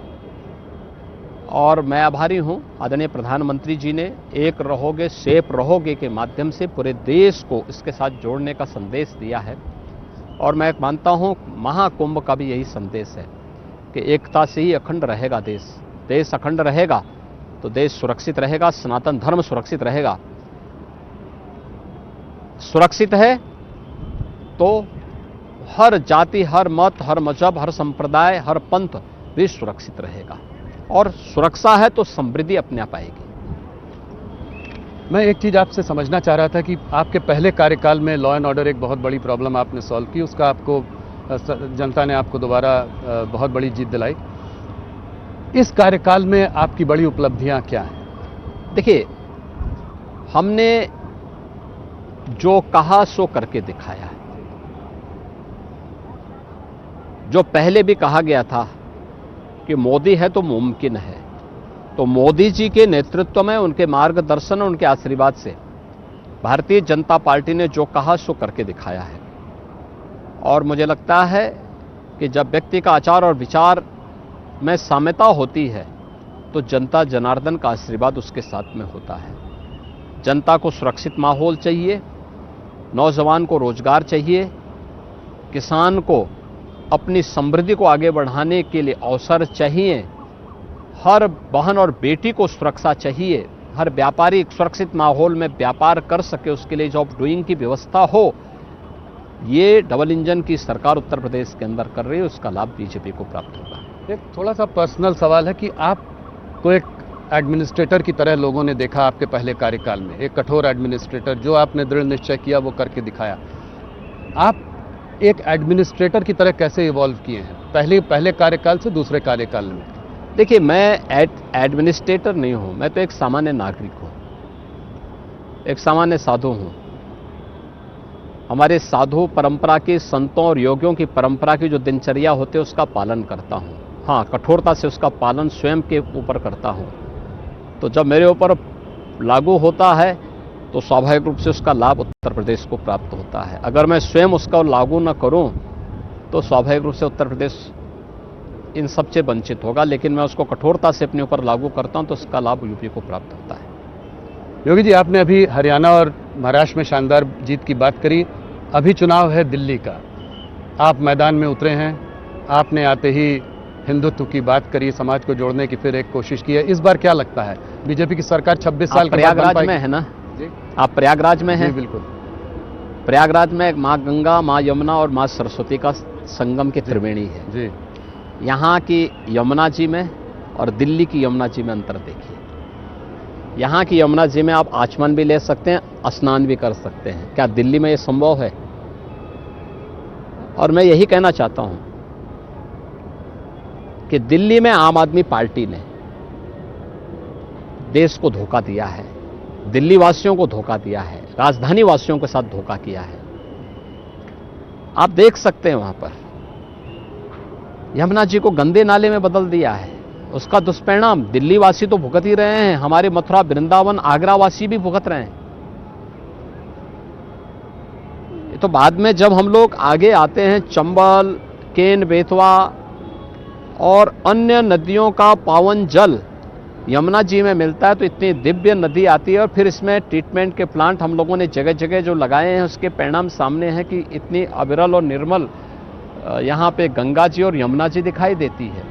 और मैं आभारी हूं आदरणीय प्रधानमंत्री जी ने एक रहोगे सेफ रहोगे के माध्यम से पूरे देश को इसके साथ जोड़ने का संदेश दिया है। और मैं मानता हूं महाकुंभ का भी यही संदेश है कि एकता से ही अखंड रहेगा देश। देश अखंड रहेगा तो देश सुरक्षित रहेगा, सनातन धर्म सुरक्षित रहेगा। सुरक्षित है तो हर जाति, हर मत, हर मजहब, हर संप्रदाय, हर पंथ भी सुरक्षित रहेगा। और सुरक्षा है तो समृद्धि अपने आप आएगी। मैं एक चीज़ आपसे समझना चाह रहा था कि आपके पहले कार्यकाल में लॉ एंड ऑर्डर एक बहुत बड़ी प्रॉब्लम आपने सॉल्व की, उसका आपको जनता ने आपको दोबारा बहुत बड़ी जीत दिलाई। इस कार्यकाल में आपकी बड़ी उपलब्धियां क्या हैं? देखिए, हमने जो कहा सो करके दिखाया है। जो पहले भी कहा गया था कि मोदी है तो मुमकिन है, तो मोदी जी के नेतृत्व में, उनके मार्गदर्शन और उनके आशीर्वाद से भारतीय जनता पार्टी ने जो कहा सो करके दिखाया है। और मुझे लगता है कि जब व्यक्ति का आचार और विचार में साम्यता होती है तो जनता जनार्दन का आशीर्वाद उसके साथ में होता है। जनता को सुरक्षित माहौल चाहिए, नौजवान को रोजगार चाहिए, किसान को अपनी समृद्धि को आगे बढ़ाने के लिए अवसर चाहिए, हर बहन और बेटी को सुरक्षा चाहिए, हर व्यापारी सुरक्षित माहौल में व्यापार कर सके, उसके लिए जॉब डूइंग की व्यवस्था हो। ये डबल इंजन की सरकार उत्तर प्रदेश के अंदर कर रही है, उसका लाभ बीजेपी को प्राप्त होगा। एक थोड़ा सा पर्सनल सवाल है कि आपको एक एडमिनिस्ट्रेटर की तरह लोगों ने देखा आपके पहले कार्यकाल में, एक कठोर एडमिनिस्ट्रेटर, जो आपने दृढ़ निश्चय किया वो करके दिखाया। आप एक एडमिनिस्ट्रेटर की तरह कैसे इवॉल्व किए हैं पहले कार्यकाल से दूसरे कार्यकाल में? देखिए, मैं एडमिनिस्ट्रेटर नहीं हूं, मैं तो एक सामान्य नागरिक हूं, एक सामान्य साधु हूं। हमारे साधु परंपरा के, संतों और योगियों की परंपरा की जो दिनचर्या होती है उसका पालन करता हूं। हाँ, कठोरता से उसका पालन स्वयं के ऊपर करता हूं। तो जब मेरे ऊपर लागू होता है तो स्वाभाविक रूप से उसका लाभ उत्तर प्रदेश को प्राप्त होता है। अगर मैं स्वयं उसका लागू न करूं तो स्वाभाविक रूप से उत्तर प्रदेश इन सबसे वंचित होगा, लेकिन मैं उसको कठोरता से अपने ऊपर लागू करता हूं तो उसका लाभ यूपी को प्राप्त होता है। योगी जी, आपने अभी हरियाणा और महाराष्ट्र में शानदार जीत की बात करी, अभी चुनाव है दिल्ली का, आप मैदान में उतरे हैं, आपने आते ही हिंदुत्व की बात करी, समाज को जोड़ने की फिर एक कोशिश की है। इस बार क्या लगता है, बीजेपी की सरकार 26 साल के बाद प्रयागराज में है ना जी? आप प्रयागराज में हैं? बिल्कुल। प्रयागराज में माँ गंगा, माँ यमुना और माँ सरस्वती का संगम की त्रिवेणी है जी। यहाँ की यमुना जी में और दिल्ली की यमुना जी में अंतर देखिए। यहाँ की यमुना जी में आप आचमन भी ले सकते हैं, स्नान भी कर सकते हैं। क्या दिल्ली में ये संभव है? और मैं यही कहना चाहता हूं कि दिल्ली में आम आदमी पार्टी ने देश को धोखा दिया है, दिल्ली वासियों को धोखा दिया है, राजधानी वासियों के साथ धोखा किया है। आप देख सकते हैं वहां पर यमुना जी को गंदे नाले में बदल दिया है। उसका दुष्परिणाम दिल्ली वासी तो भुगत ही रहे हैं, हमारे मथुरा, वृंदावन, आगरा वासी भी भुगत रहे हैं। ये तो बाद में जब हम लोग आगे आते हैं, चंबल, केन, बेतवा और अन्य नदियों का पावन जल यमुना जी में मिलता है तो इतनी दिव्य नदी आती है। और फिर इसमें ट्रीटमेंट के प्लांट हम लोगों ने जगह जगह जो लगाए हैं, उसके परिणाम सामने हैं कि इतनी अविरल और निर्मल यहाँ पे गंगा जी और यमुना जी दिखाई देती है।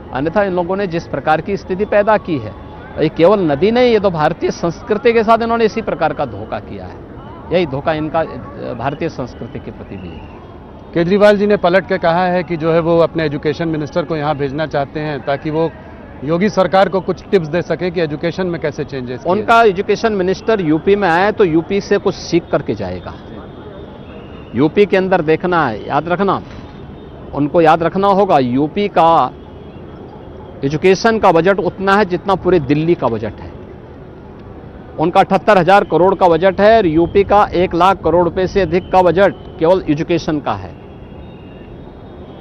अन्यथा इन लोगों ने जिस प्रकार की स्थिति पैदा की है, ये केवल नदी नहीं, ये तो भारतीय संस्कृति के साथ इन्होंने इसी प्रकार का धोखा किया है। यही धोखा इनका भारतीय संस्कृति के प्रति भी है। केजरीवाल जी ने पलट के कहा है कि जो है वो अपने एजुकेशन मिनिस्टर को यहाँ भेजना चाहते हैं ताकि वो योगी सरकार को कुछ टिप्स दे सके कि एजुकेशन में कैसे चेंजेस। उनका एजुकेशन मिनिस्टर यूपी में आया तो यूपी से कुछ सीख करके जाएगा। यूपी के अंदर देखना है, याद रखना, उनको याद रखना होगा, यूपी का एजुकेशन का बजट उतना है जितना पूरे दिल्ली का बजट है। उनका 78,000 करोड़ का बजट है और यूपी का 1 लाख करोड़ रुपए से अधिक का बजट केवल एजुकेशन का है।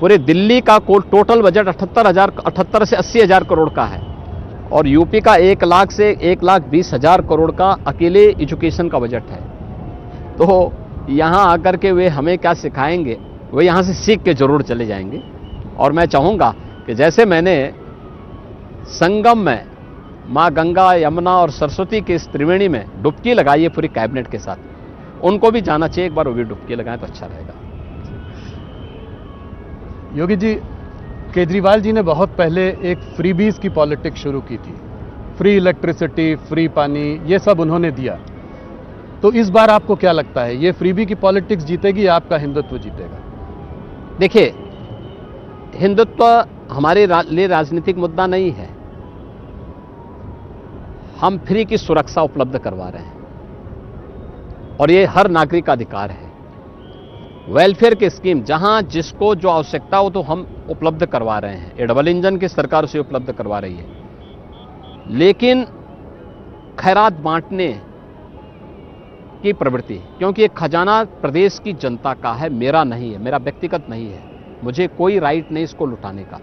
पूरे दिल्ली का टोटल बजट 78 से 80,000 करोड़ का है और यूपी का 1 लाख से 1,20,000 करोड़ का अकेले एजुकेशन का बजट है। तो यहाँ आकर के वे हमें क्या सिखाएंगे, वे यहाँ से सीख के जरूर चले जाएंगे। और मैं चाहूँगा कि जैसे मैंने संगम में माँ गंगा, यमुना और सरस्वती की इस त्रिवेणी में डुबकी लगाई है पूरी कैबिनेट के साथ, उनको भी जाना चाहिए, एक बार वो भी डुबकी लगाएं तो अच्छा रहेगा। योगी जी, केजरीवाल जी ने बहुत पहले एक फ्रीबीज की पॉलिटिक्स शुरू की थी, फ्री इलेक्ट्रिसिटी, फ्री पानी, ये सब उन्होंने दिया। तो इस बार आपको क्या लगता है, ये फ्रीबी की पॉलिटिक्स जीतेगी या आपका हिंदुत्व जीतेगा? देखिए, हिंदुत्व हमारे लिए राजनीतिक मुद्दा नहीं है। हम फ्री की सुरक्षा उपलब्ध करवा रहे हैं और ये हर नागरिक का अधिकार है। वेलफेयर की स्कीम जहां जिसको जो आवश्यकता हो तो हम उपलब्ध करवा रहे हैं। ये डबल इंजन की सरकार उसे उपलब्ध करवा रही है, लेकिन खैरात बांटने की प्रवृत्ति, क्योंकि ये खजाना प्रदेश की जनता का है, मेरा नहीं है, मेरा व्यक्तिगत नहीं है, मुझे कोई राइट नहीं इसको लुटाने का।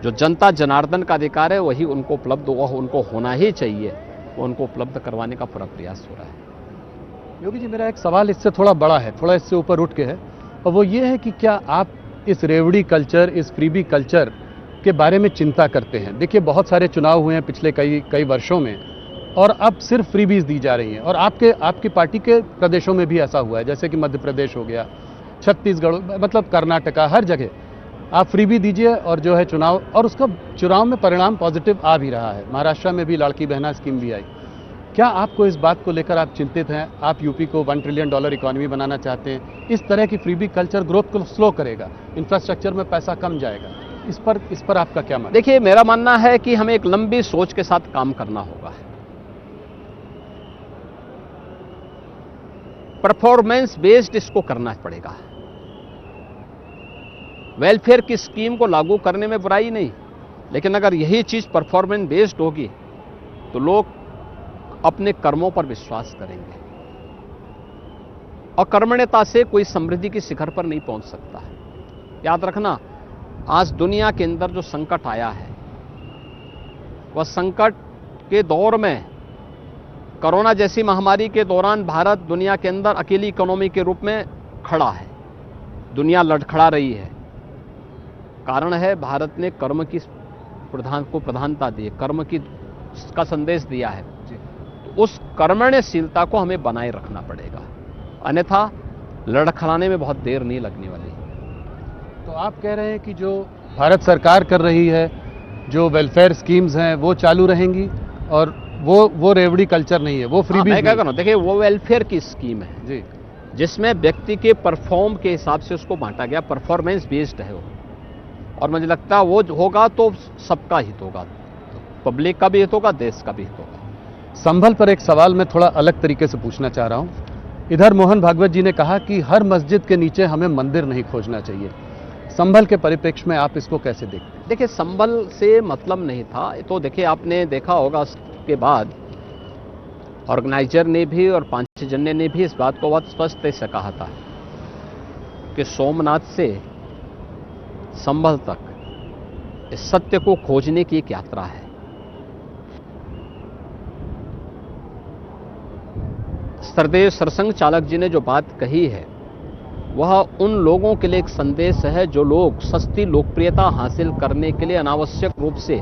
जो जनता जनार्दन का अधिकार है वही उनको उपलब्ध हुआ, उनको होना ही चाहिए, वो उनको उपलब्ध करवाने का पूरा प्रयास हो रहा है। योगी जी, मेरा एक सवाल इससे थोड़ा बड़ा है, थोड़ा इससे ऊपर उठ के है, और वो ये है कि क्या आप इस रेवड़ी कल्चर, इस फ्रीबी कल्चर के बारे में चिंता करते हैं? देखिए, बहुत सारे चुनाव हुए हैं पिछले कई वर्षों में और अब सिर्फ फ्रीबीज दी जा रही हैं, और आपकी पार्टी के प्रदेशों में भी ऐसा हुआ है, जैसे कि मध्य प्रदेश हो गया, छत्तीसगढ़, मतलब कर्नाटका, हर जगह आप फ्रीबी दीजिए और जो है चुनाव, और उसका चुनाव में परिणाम पॉजिटिव आ भी रहा है। महाराष्ट्र में भी लाड़की बहना स्कीम भी आई। क्या आपको इस बात को लेकर आप चिंतित हैं? आप यूपी को $1 ट्रिलियन इकोनॉमी बनाना चाहते हैं, इस तरह की फ्रीबी कल्चर ग्रोथ को स्लो करेगा, इंफ्रास्ट्रक्चर में पैसा कम जाएगा। इस पर आपका क्या मानना? देखिए, मेरा मानना है कि हमें एक लंबी सोच के साथ काम करना होगा। परफॉर्मेंस बेस्ड इसको करना पड़ेगा। वेलफेयर की स्कीम को लागू करने में बुराई नहीं, लेकिन अगर यही चीज परफॉर्मेंस बेस्ड होगी तो लोग अपने कर्मों पर विश्वास करेंगे, और कर्मण्यता से कोई समृद्धि की शिखर पर नहीं पहुंच सकता है। याद रखना, आज दुनिया के अंदर जो संकट आया है, वह संकट के दौर में, कोरोना जैसी महामारी के दौरान भारत दुनिया के अंदर अकेली इकोनॉमी के रूप में खड़ा है। दुनिया लड़खड़ा रही है। कारण है भारत ने कर्म की प्रधानता दी, कर्म की का संदेश दिया है। तो उस कर्मण्यशीलता को हमें बनाए रखना पड़ेगा, अन्यथा लड़खड़ाने में बहुत देर नहीं लगने वाली। तो आप कह रहे हैं कि जो भारत सरकार कर रही है, जो वेलफेयर स्कीम्स हैं वो चालू रहेंगी, और वो रेवड़ी कल्चर नहीं है, वो फ्रीबीज। मैं क्या कर रहा हूं, देखिए वो वेलफेयर की स्कीम है जी, जिसमें व्यक्ति के परफॉर्म के हिसाब से उसको बांटा गया, परफॉर्मेंस बेस्ड है वो, और मुझे लगता है वो होगा तो सबका हित होगा, पब्लिक का भी हित होगा, देश का भी हित होगा। संभल पर एक सवाल मैं थोड़ा अलग तरीके से पूछना चाह रहा हूं। इधर मोहन भागवत जी ने कहा कि हर मस्जिद के नीचे हमें मंदिर नहीं खोजना चाहिए। संभल के परिप्रेक्ष्य में आप इसको कैसे देखते हैं? देखिए, संभल से मतलब नहीं था, तो देखिए आपने देखा होगा उसके बाद ऑर्गेनाइजर ने भी और पांचजन्य ने भी इस बात को बहुत स्पष्ट से कहा था कि सोमनाथ से संभल तक इस सत्य को खोजने की एक यात्रा है। सरदेव सरसंघ चालक जी ने जो बात कही है, वह उन लोगों के लिए एक संदेश है जो लोग सस्ती लोकप्रियता हासिल करने के लिए अनावश्यक रूप से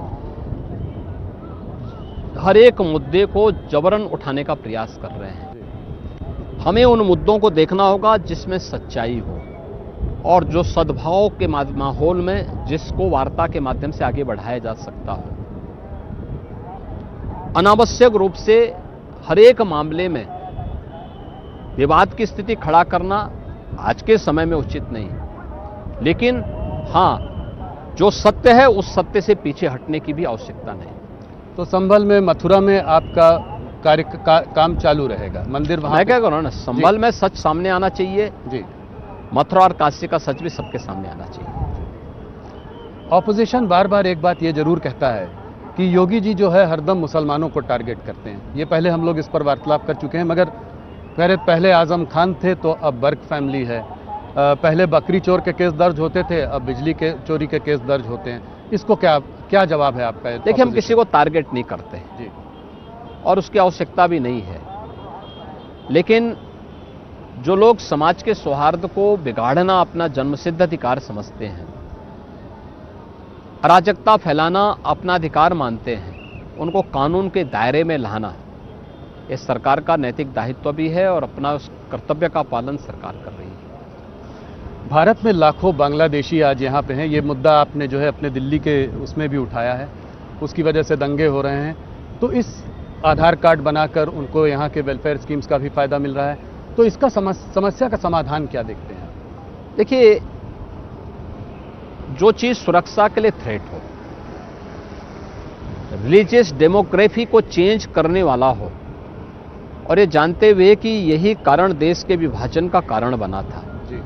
हर एक मुद्दे को जबरन उठाने का प्रयास कर रहे हैं। हमें उन मुद्दों को देखना होगा जिसमें सच्चाई हो, और जो सद्भाव के माहौल में जिसको वार्ता के माध्यम से आगे बढ़ाया जा सकता हो। अनावश्यक रूप से हर एक मामले में विवाद की स्थिति खड़ा करना आज के समय में उचित नहीं, लेकिन हां, जो सत्य है उस सत्य से पीछे हटने की भी आवश्यकता नहीं। तो संभल में, मथुरा में आपका काम चालू रहेगा, मंदिर वहां? मैं क्या कह रहा हूं ना, संभल में सच सामने आना चाहिए जी, मथुरा और काशी का सच भी सबके सामने आना चाहिए। ऑपोजिशन बार बार एक बात ये जरूर कहता है कि योगी जी जो है हरदम मुसलमानों को टारगेट करते हैं। ये पहले हम लोग इस पर वार्तालाप कर चुके हैं, मगर पहले आजम खान थे तो अब बर्क फैमिली है, पहले बकरी चोर के केस दर्ज होते थे, अब बिजली के चोरी के केस दर्ज होते हैं। इसको क्या जवाब है आपका? देखिए, हम किसी को टारगेट नहीं करते जी, और उसकी आवश्यकता भी नहीं है, लेकिन जो लोग समाज के सौहार्द को बिगाड़ना अपना जन्मसिद्ध अधिकार समझते हैं, अराजकता फैलाना अपना अधिकार मानते हैं, उनको कानून के दायरे में लाना इस सरकार का नैतिक दायित्व भी है, और अपना उस कर्तव्य का पालन सरकार कर रही है। भारत में लाखों बांग्लादेशी आज यहाँ पे हैं। ये मुद्दा आपने जो है अपने दिल्ली के उसमें भी उठाया है, उसकी वजह से दंगे हो रहे हैं। तो इस आधार कार्ड बनाकर उनको यहाँ के वेलफेयर स्कीम्स का भी फायदा मिल रहा है, तो इसका समस्या का समाधान क्या देखते हैं? देखिए, जो चीज सुरक्षा के लिए थ्रेट हो, रिलीजियस डेमोग्राफी को चेंज करने वाला हो, और ये जानते हुए कि यही कारण देश के विभाजन का कारण बना था जी,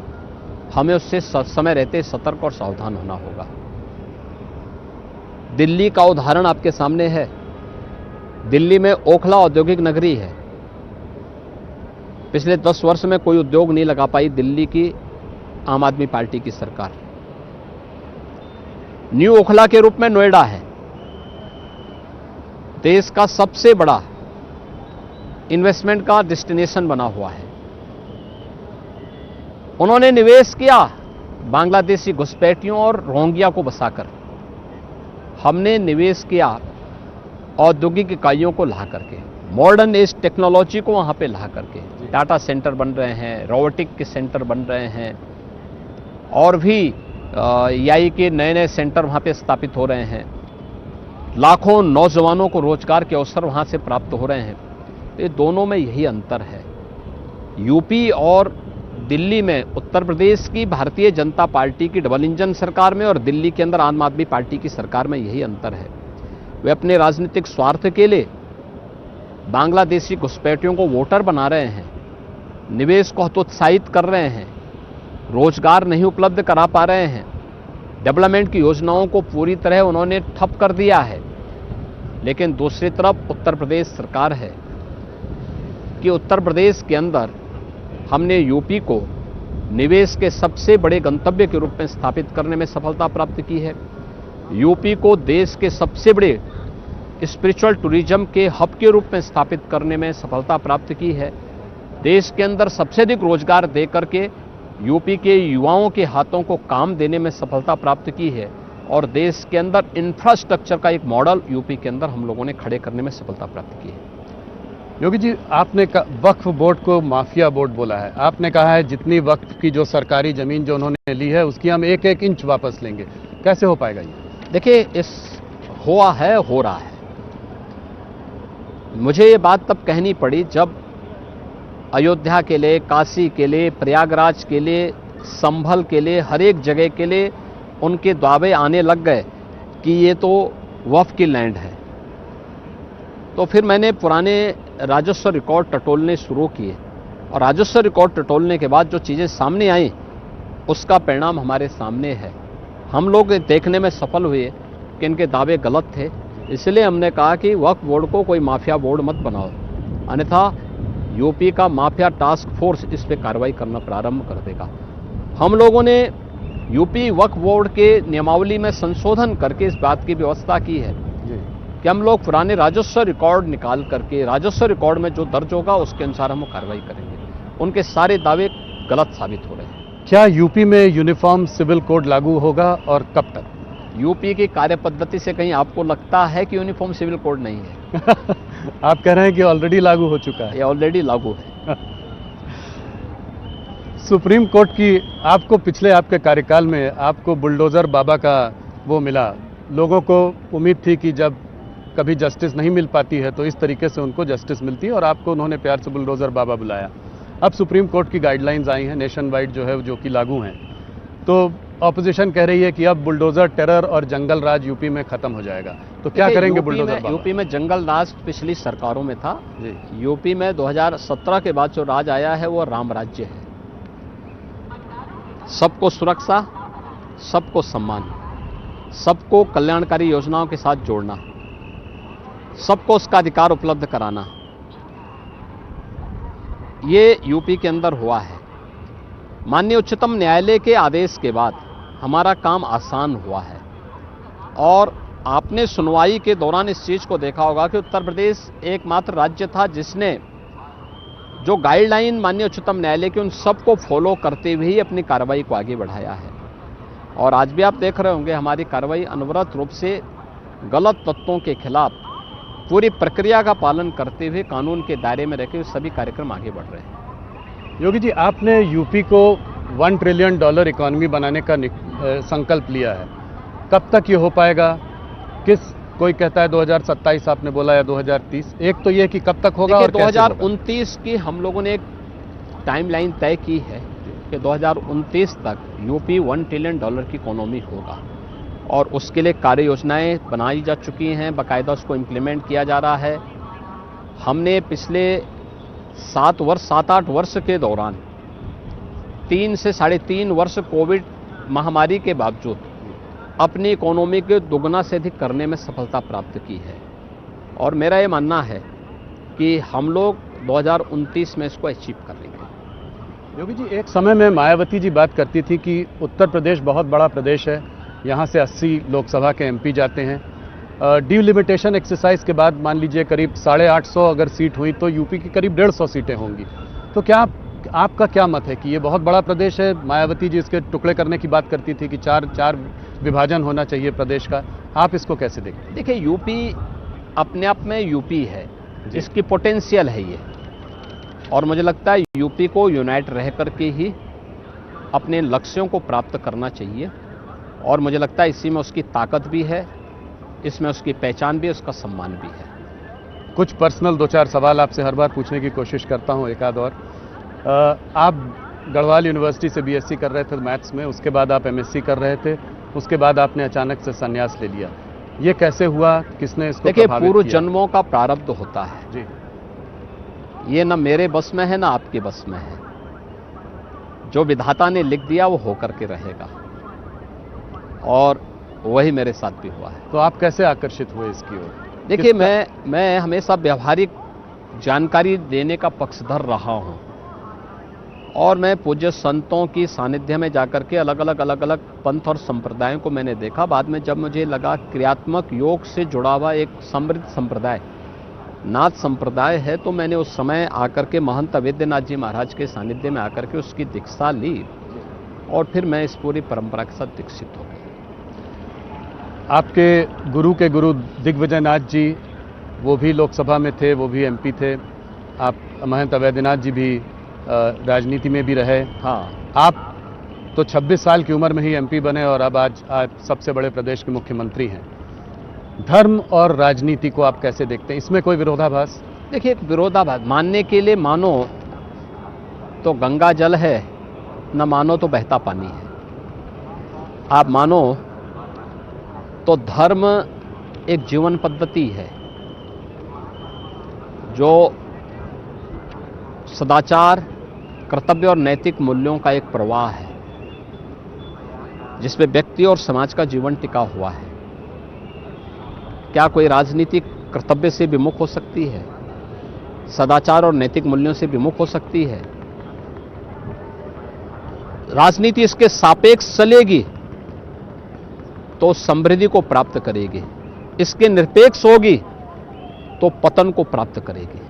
हमें उससे समय रहते सतर्क और सावधान होना होगा। दिल्ली का उदाहरण आपके सामने है। दिल्ली में ओखला औद्योगिक नगरी है। पिछले 10 वर्ष में कोई उद्योग नहीं लगा पाई दिल्ली की आम आदमी पार्टी की सरकार। न्यू ओखला के रूप में नोएडा है, देश का सबसे बड़ा इन्वेस्टमेंट का डेस्टिनेशन बना हुआ है। उन्होंने निवेश किया बांग्लादेशी घुसपैठियों और रोहिंग्या को बसाकर। हमने निवेश किया औद्योगिक इकाइयों को ला करके, मॉडर्न एज टेक्नोलॉजी को वहां पे ला करके। डाटा सेंटर बन रहे हैं, रोबोटिक के सेंटर बन रहे हैं, और भी एआई के नए नए सेंटर वहां पे स्थापित हो रहे हैं। लाखों नौजवानों को रोजगार के अवसर वहां से प्राप्त हो रहे हैं। ये दोनों में यही अंतर है। यूपी और दिल्ली में उत्तर प्रदेश की भारतीय जनता पार्टी की डबल इंजन सरकार में और दिल्ली के अंदर आम आदमी पार्टी की सरकार में यही अंतर है। वे अपने राजनीतिक स्वार्थ के लिए बांग्लादेशी घुसपैठियों को वोटर बना रहे हैं, निवेश को हतोत्साहित कर रहे हैं, रोजगार नहीं उपलब्ध करा पा रहे हैं, डेवलपमेंट की योजनाओं को पूरी तरह उन्होंने ठप कर दिया है। लेकिन दूसरी तरफ उत्तर प्रदेश सरकार है कि उत्तर प्रदेश के अंदर हमने यूपी को निवेश के सबसे बड़े गंतव्य के रूप में स्थापित करने में सफलता प्राप्त की है। यूपी को देश के सबसे बड़े स्पिरिचुअल टूरिज्म के हब के रूप में स्थापित करने में सफलता प्राप्त की है। देश के अंदर सबसे अधिक रोजगार दे करके यूपी के युवाओं के हाथों को काम देने में सफलता प्राप्त की है और देश के अंदर इंफ्रास्ट्रक्चर का एक मॉडल यूपी के अंदर हम लोगों ने खड़े करने में सफलता प्राप्त की है। योगी जी, आपने वक्फ बोर्ड को माफिया बोर्ड बोला है। आपने कहा है जितनी वक्फ की जो सरकारी जमीन जो उन्होंने ली है उसकी हम एक एक इंच वापस लेंगे। कैसे हो पाएगा ये? देखिए, हो रहा है। मुझे ये बात तब कहनी पड़ी जब अयोध्या के लिए, काशी के लिए, प्रयागराज के लिए, संभल के लिए, हर एक जगह के लिए उनके दावे आने लग गए कि ये तो वक्फ की लैंड है। तो फिर मैंने पुराने राजस्व रिकॉर्ड टटोलने शुरू किए और राजस्व रिकॉर्ड टटोलने के बाद जो चीज़ें सामने आई उसका परिणाम हमारे सामने है। हम लोग देखने में सफल हुए कि इनके दावे गलत थे, इसलिए हमने कहा कि वक्फ बोर्ड को कोई माफिया बोर्ड मत बनाओ, अन्यथा यूपी का माफिया टास्क फोर्स इस पे कार्रवाई करना प्रारंभ कर देगा। हम लोगों ने यूपी वक्फ बोर्ड के नियमावली में संशोधन करके इस बात की व्यवस्था की है कि हम लोग पुराने राजस्व रिकॉर्ड निकाल करके राजस्व रिकॉर्ड में जो दर्ज होगा उसके अनुसार हम कार्रवाई करेंगे। उनके सारे दावे गलत साबित हो रहे हैं। क्या यूपी में यूनिफॉर्म सिविल कोड लागू होगा और कब तक? यूपी की कार्य पद्धति से कहीं आपको लगता है कि यूनिफॉर्म सिविल कोड नहीं है? आप कह रहे हैं कि ऑलरेडी लागू हो चुका है। ये ऑलरेडी लागू है। सुप्रीम कोर्ट की आपको पिछले आपके कार्यकाल में आपको बुलडोजर बाबा का वो मिला। लोगों को उम्मीद थी कि जब कभी जस्टिस नहीं मिल पाती है तो इस तरीके से उनको जस्टिस मिलती है और आपको उन्होंने प्यार से बुलडोजर बाबा बुलाया। अब सुप्रीम कोर्ट की गाइडलाइंस आई हैं नेशन वाइड जो है जो कि लागू हैं, तो ऑपोजिशन कह रही है कि अब बुलडोजर टेरर और जंगल राज यूपी में खत्म हो जाएगा। तो क्या करेंगे बुलडोजर बाबा? यूपी में जंगल राज पिछली सरकारों में था जी। यूपी में 2017 के बाद जो राज आया है वो राम राज्य है। सबको सुरक्षा, सबको सम्मान, सबको कल्याणकारी योजनाओं के साथ जोड़ना, सबको उसका अधिकार उपलब्ध कराना, ये यूपी के अंदर हुआ है। माननीय उच्चतम न्यायालय के आदेश के बाद हमारा काम आसान हुआ है और आपने सुनवाई के दौरान इस चीज़ को देखा होगा कि उत्तर प्रदेश एकमात्र राज्य था जिसने जो गाइडलाइन माननीय उच्चतम न्यायालय के उन सबको फॉलो करते हुए ही अपनी कार्रवाई को आगे बढ़ाया है। और आज भी आप देख रहे होंगे हमारी कार्रवाई अनवरत रूप से गलत तत्वों के खिलाफ पूरी प्रक्रिया का पालन करते हुए कानून के दायरे में रहकर सभी कार्यक्रम आगे बढ़ रहे हैं। योगी जी, आपने यूपी को $1 ट्रिलियन इकोनॉमी बनाने का संकल्प लिया है। कब तक ये हो पाएगा? कोई कहता है 2027 आपने बोला या 2030। एक तो ये कि कब तक होगा और 2029 की हम लोगों ने एक टाइमलाइन तय की है कि 2029 तक यूपी $1 ट्रिलियन की इकोनॉमी होगा और उसके लिए कार्य योजनाएं बनाई जा चुकी हैं, बाकायदा उसको इम्प्लीमेंट किया जा रहा है। हमने पिछले 7-8 वर्ष के दौरान 3 से 3.5 वर्ष कोविड महामारी के बावजूद अपनी इकोनॉमी के दुगना से अधिक करने में सफलता प्राप्त की है और मेरा ये मानना है कि हम लोग 2029 में इसको अचीव कर लेंगे। योगी जी, एक समय में मायावती जी बात करती थी कि उत्तर प्रदेश बहुत बड़ा प्रदेश है, यहाँ से 80 लोकसभा के एमपी जाते हैं। डिलिमिटेशन एक्सरसाइज के बाद मान लीजिए करीब 850 अगर सीट हुई तो यूपी की करीब 150 सीटें होंगी। तो क्या आपका क्या मत है कि ये बहुत बड़ा प्रदेश है? मायावती जी इसके टुकड़े करने की बात करती थी कि चार विभाजन होना चाहिए प्रदेश का। आप इसको कैसे देखते? देखिए, यूपी अपने आप में यूपी है, इसकी पोटेंशियल है ये, और मुझे लगता है यूपी को यूनाइट रह करके ही अपने लक्ष्यों को प्राप्त करना चाहिए और मुझे लगता है इसी में उसकी ताकत भी है, इसमें उसकी पहचान भी है, उसका सम्मान भी है। कुछ पर्सनल 2-4 सवाल आपसे हर बार पूछने की कोशिश करता हूँ, एक आध और। आप गढ़वाल यूनिवर्सिटी से बीएससी कर रहे थे मैथ्स में, उसके बाद आप एमएससी कर रहे थे, उसके बाद आपने अचानक से संन्यास ले लिया। ये कैसे हुआ, किसने इसको देखिए, प्रभावित पूर्व किया? जन्मों का प्रारब्ध होता है जी। ये न मेरे बस में है, ना आपके बस में है। जो विधाता ने लिख दिया वो होकर के रहेगा, और वही मेरे साथ भी हुआ है। तो आप कैसे आकर्षित हुए इसकी ओर? देखिए, मैं हमेशा व्यवहारिक जानकारी देने का पक्षधर रहा हूं, और मैं पूज्य संतों की सानिध्य में जाकर के अलग अलग पंथ और संप्रदायों को मैंने देखा। बाद में जब मुझे लगा क्रियात्मक योग से जुड़ा हुआ एक समृद्ध संप्रदाय नाथ संप्रदाय है, तो मैंने उस समय आकर के महंत अवेद्यनाथ जी महाराज के सानिध्य में आकर के उसकी दीक्षा ली, और फिर मैं इस पूरी परंपरा के साथ दीक्षित हो गया। आपके गुरु के गुरु दिग्विजयनाथ जी, वो भी लोकसभा में थे, वो भी एमपी थे। आप महंत अवैधनाथ जी भी राजनीति में भी रहे। हाँ, आप तो 26 साल की उम्र में ही एमपी बने, और अब आज सबसे बड़े प्रदेश के मुख्यमंत्री हैं। धर्म और राजनीति को आप कैसे देखते हैं? इसमें कोई विरोधाभास? देखिए, विरोधाभास मानने के लिए मानो तो गंगा जल है, न मानो तो बहता पानी है। आप मानो तो धर्म एक जीवन पद्धति है जो सदाचार, कर्तव्य और नैतिक मूल्यों का एक प्रवाह है, जिसमें व्यक्ति और समाज का जीवन टिका हुआ है। क्या कोई राजनीति कर्तव्य से विमुख हो सकती है? सदाचार और नैतिक मूल्यों से विमुख हो सकती है? राजनीति इसके सापेक्ष चलेगी तो समृद्धि को प्राप्त करेगी, इसके निरपेक्ष होगी तो पतन को प्राप्त करेगी।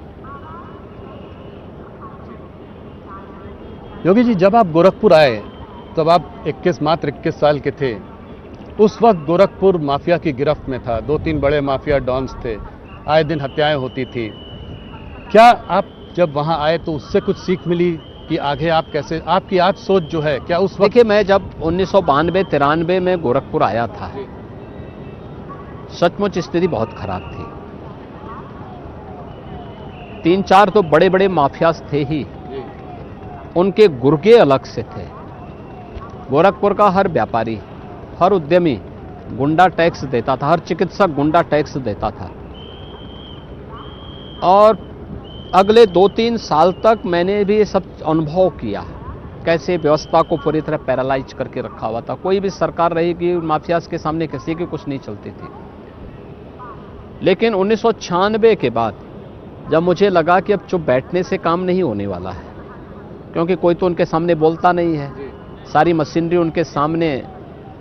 योगी जी, जब आप गोरखपुर आए तब आप मात्र 21 साल के थे। उस वक्त गोरखपुर माफिया की गिरफ्त में था, 2-3 बड़े माफिया डॉन्स थे, आए दिन हत्याएं होती थी। क्या आप जब वहां आए तो उससे कुछ सीख मिली कि आगे आप कैसे, आपकी आज सोच जो है क्या उस वक्त? देखिए, मैं जब 1992-93 में गोरखपुर आया था, सचमुच स्थिति बहुत खराब थी। 3-4 तो बड़े बड़े माफियाज थे ही, उनके गुर्गे अलग से थे। गोरखपुर का हर व्यापारी, हर उद्यमी गुंडा टैक्स देता था, हर चिकित्सक गुंडा टैक्स देता था। और अगले 2-3 साल तक मैंने भी ये सब अनुभव किया, कैसे व्यवस्था को पूरी तरह पैरालाइज करके रखा हुआ था। कोई भी सरकार रहेगी, माफियाज के सामने किसी की कुछ नहीं चलती थी। लेकिन 1996 के बाद जब मुझे लगा कि अब चुप बैठने से काम नहीं होने वाला है, क्योंकि कोई तो उनके सामने बोलता नहीं है, सारी मशीनरी उनके सामने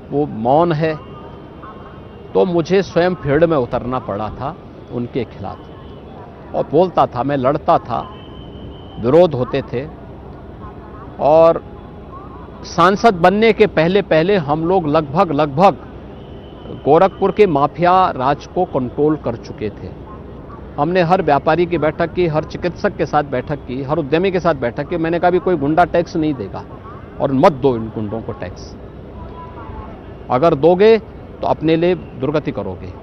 वो मौन है, तो मुझे स्वयं फील्ड में उतरना पड़ा था उनके खिलाफ, और बोलता था, मैं लड़ता था, विरोध होते थे। और सांसद बनने के पहले पहले हम लोग लगभग गोरखपुर के माफिया राज को कंट्रोल कर चुके थे। हमने हर व्यापारी की बैठक की, हर चिकित्सक के साथ बैठक की, हर उद्यमी के साथ बैठक की। मैंने कहा भी कोई गुंडा टैक्स नहीं देगा, और मत दो इन गुंडों को टैक्स। अगर दोगे तो अपने लिए दुर्गति करोगे।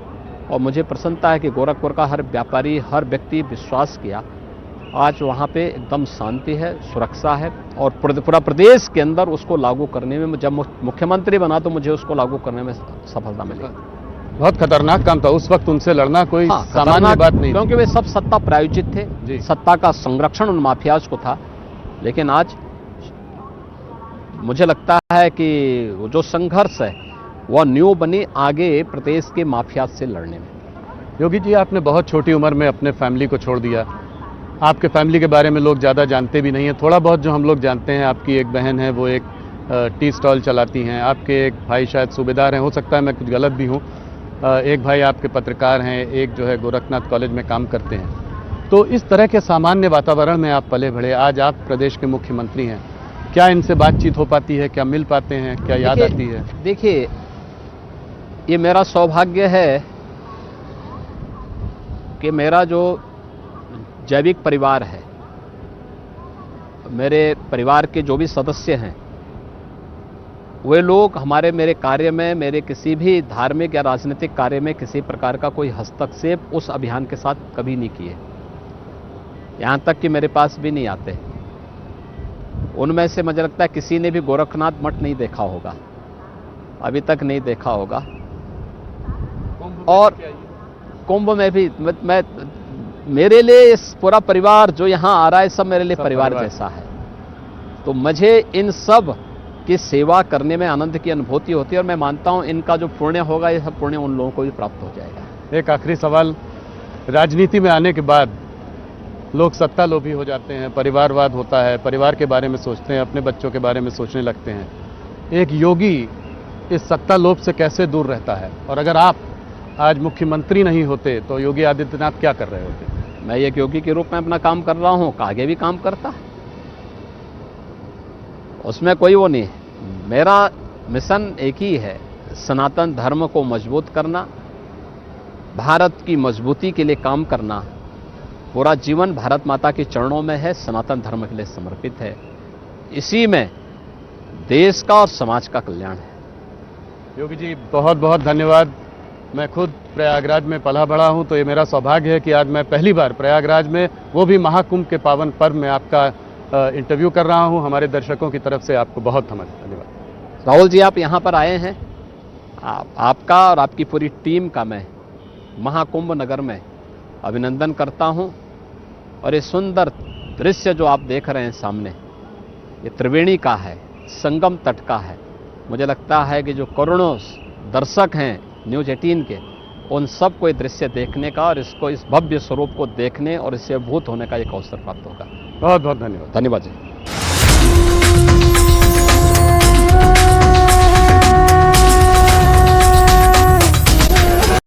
और मुझे प्रसन्नता है कि गोरखपुर का हर व्यापारी, हर व्यक्ति विश्वास किया। आज वहाँ पे एकदम शांति है, सुरक्षा है, और पूरा प्रदेश के अंदर उसको लागू करने में, जब मुख्यमंत्री बना तो मुझे उसको लागू करने में सफलता मिली। बहुत खतरनाक काम था उस वक्त, उनसे लड़ना कोई सामान्य बात नहीं, क्योंकि वे सब सत्ता प्रायोजित थे, सत्ता का संरक्षण उन माफियाज को था। लेकिन आज मुझे लगता है कि वो जो संघर्ष है वह न्यू बनी आगे प्रदेश के माफियाज से लड़ने में। योगी जी, आपने बहुत छोटी उम्र में अपने फैमिली को छोड़ दिया। आपके फैमिली के बारे में लोग ज़्यादा जानते भी नहीं हैं। थोड़ा बहुत जो हम लोग जानते हैं, आपकी एक बहन है, वो एक टी स्टॉल चलाती हैं। आपके एक भाई शायद सूबेदार हैं, हो सकता है मैं कुछ गलत भी हूँ। एक भाई आपके पत्रकार हैं, एक जो है गोरखनाथ कॉलेज में काम करते हैं। तो इस तरह के सामान्य वातावरण में आप पले बढ़े, आज आप प्रदेश के मुख्यमंत्री हैं। क्या इनसे बातचीत हो पाती है? क्या मिल पाते हैं? क्या याद आती है? देखिए, ये मेरा सौभाग्य है कि मेरा जो जैविक परिवार है, मेरे परिवार के जो भी सदस्य हैं, वे लोग मेरे कार्य में, मेरे किसी भी धार्मिक या राजनीतिक कार्य में किसी प्रकार का कोई हस्तक्षेप उस अभियान के साथ कभी नहीं किए। यहाँ तक कि मेरे पास भी नहीं आते। उनमें से मुझे लगता है किसी ने भी गोरखनाथ मठ नहीं देखा होगा, अभी तक नहीं देखा होगा। और कुंभ में भी मैं मेरे लिए इस पूरा परिवार जो यहाँ आ रहा है सब मेरे लिए परिवार जैसा है। तो मुझे इन सब की सेवा करने में आनंद की अनुभूति होती है और मैं मानता हूँ इनका जो पुण्य होगा ये सब पुण्य उन लोगों को भी प्राप्त हो जाएगा। एक आखिरी सवाल, राजनीति में आने के बाद लोग सत्ता लोभी हो जाते हैं, परिवारवाद होता है, परिवार के बारे में सोचते हैं, अपने बच्चों के बारे में सोचने लगते हैं। एक योगी इस सत्ता लोभ से कैसे दूर रहता है? और अगर आप आज मुख्यमंत्री नहीं होते तो योगी आदित्यनाथ क्या कर रहे होते? मैं एक योगी के रूप में अपना काम कर रहा हूँ, आगे भी काम करता, उसमें कोई वो नहीं। मेरा मिशन एक ही है, सनातन धर्म को मजबूत करना, भारत की मजबूती के लिए काम करना। पूरा जीवन भारत माता के चरणों में है, सनातन धर्म के लिए समर्पित है। इसी में देश का और समाज का कल्याण है। योगी जी बहुत बहुत धन्यवाद। मैं खुद प्रयागराज में पला बड़ा हूं, तो ये मेरा सौभाग्य है कि आज मैं पहली बार प्रयागराज में, वो भी महाकुंभ के पावन पर्व में आपका इंटरव्यू कर रहा हूं। हमारे दर्शकों की तरफ से आपको बहुत धन्यवाद। राहुल जी, आप यहाँ पर आए हैं, आपका और आपकी पूरी टीम का मैं महाकुंभ नगर में अभिनंदन करता हूँ। और ये सुंदर दृश्य जो आप देख रहे हैं सामने, ये त्रिवेणी का है, संगम तट का है। मुझे लगता है कि जो करोड़ों दर्शक हैं न्यूज़ 18 के, उन सबको ये दृश्य देखने का और इसको, इस भव्य स्वरूप को देखने और इससे अभिभूत होने का एक अवसर प्राप्त होगा। बहुत बहुत धन्यवाद। धन्यवाद जी।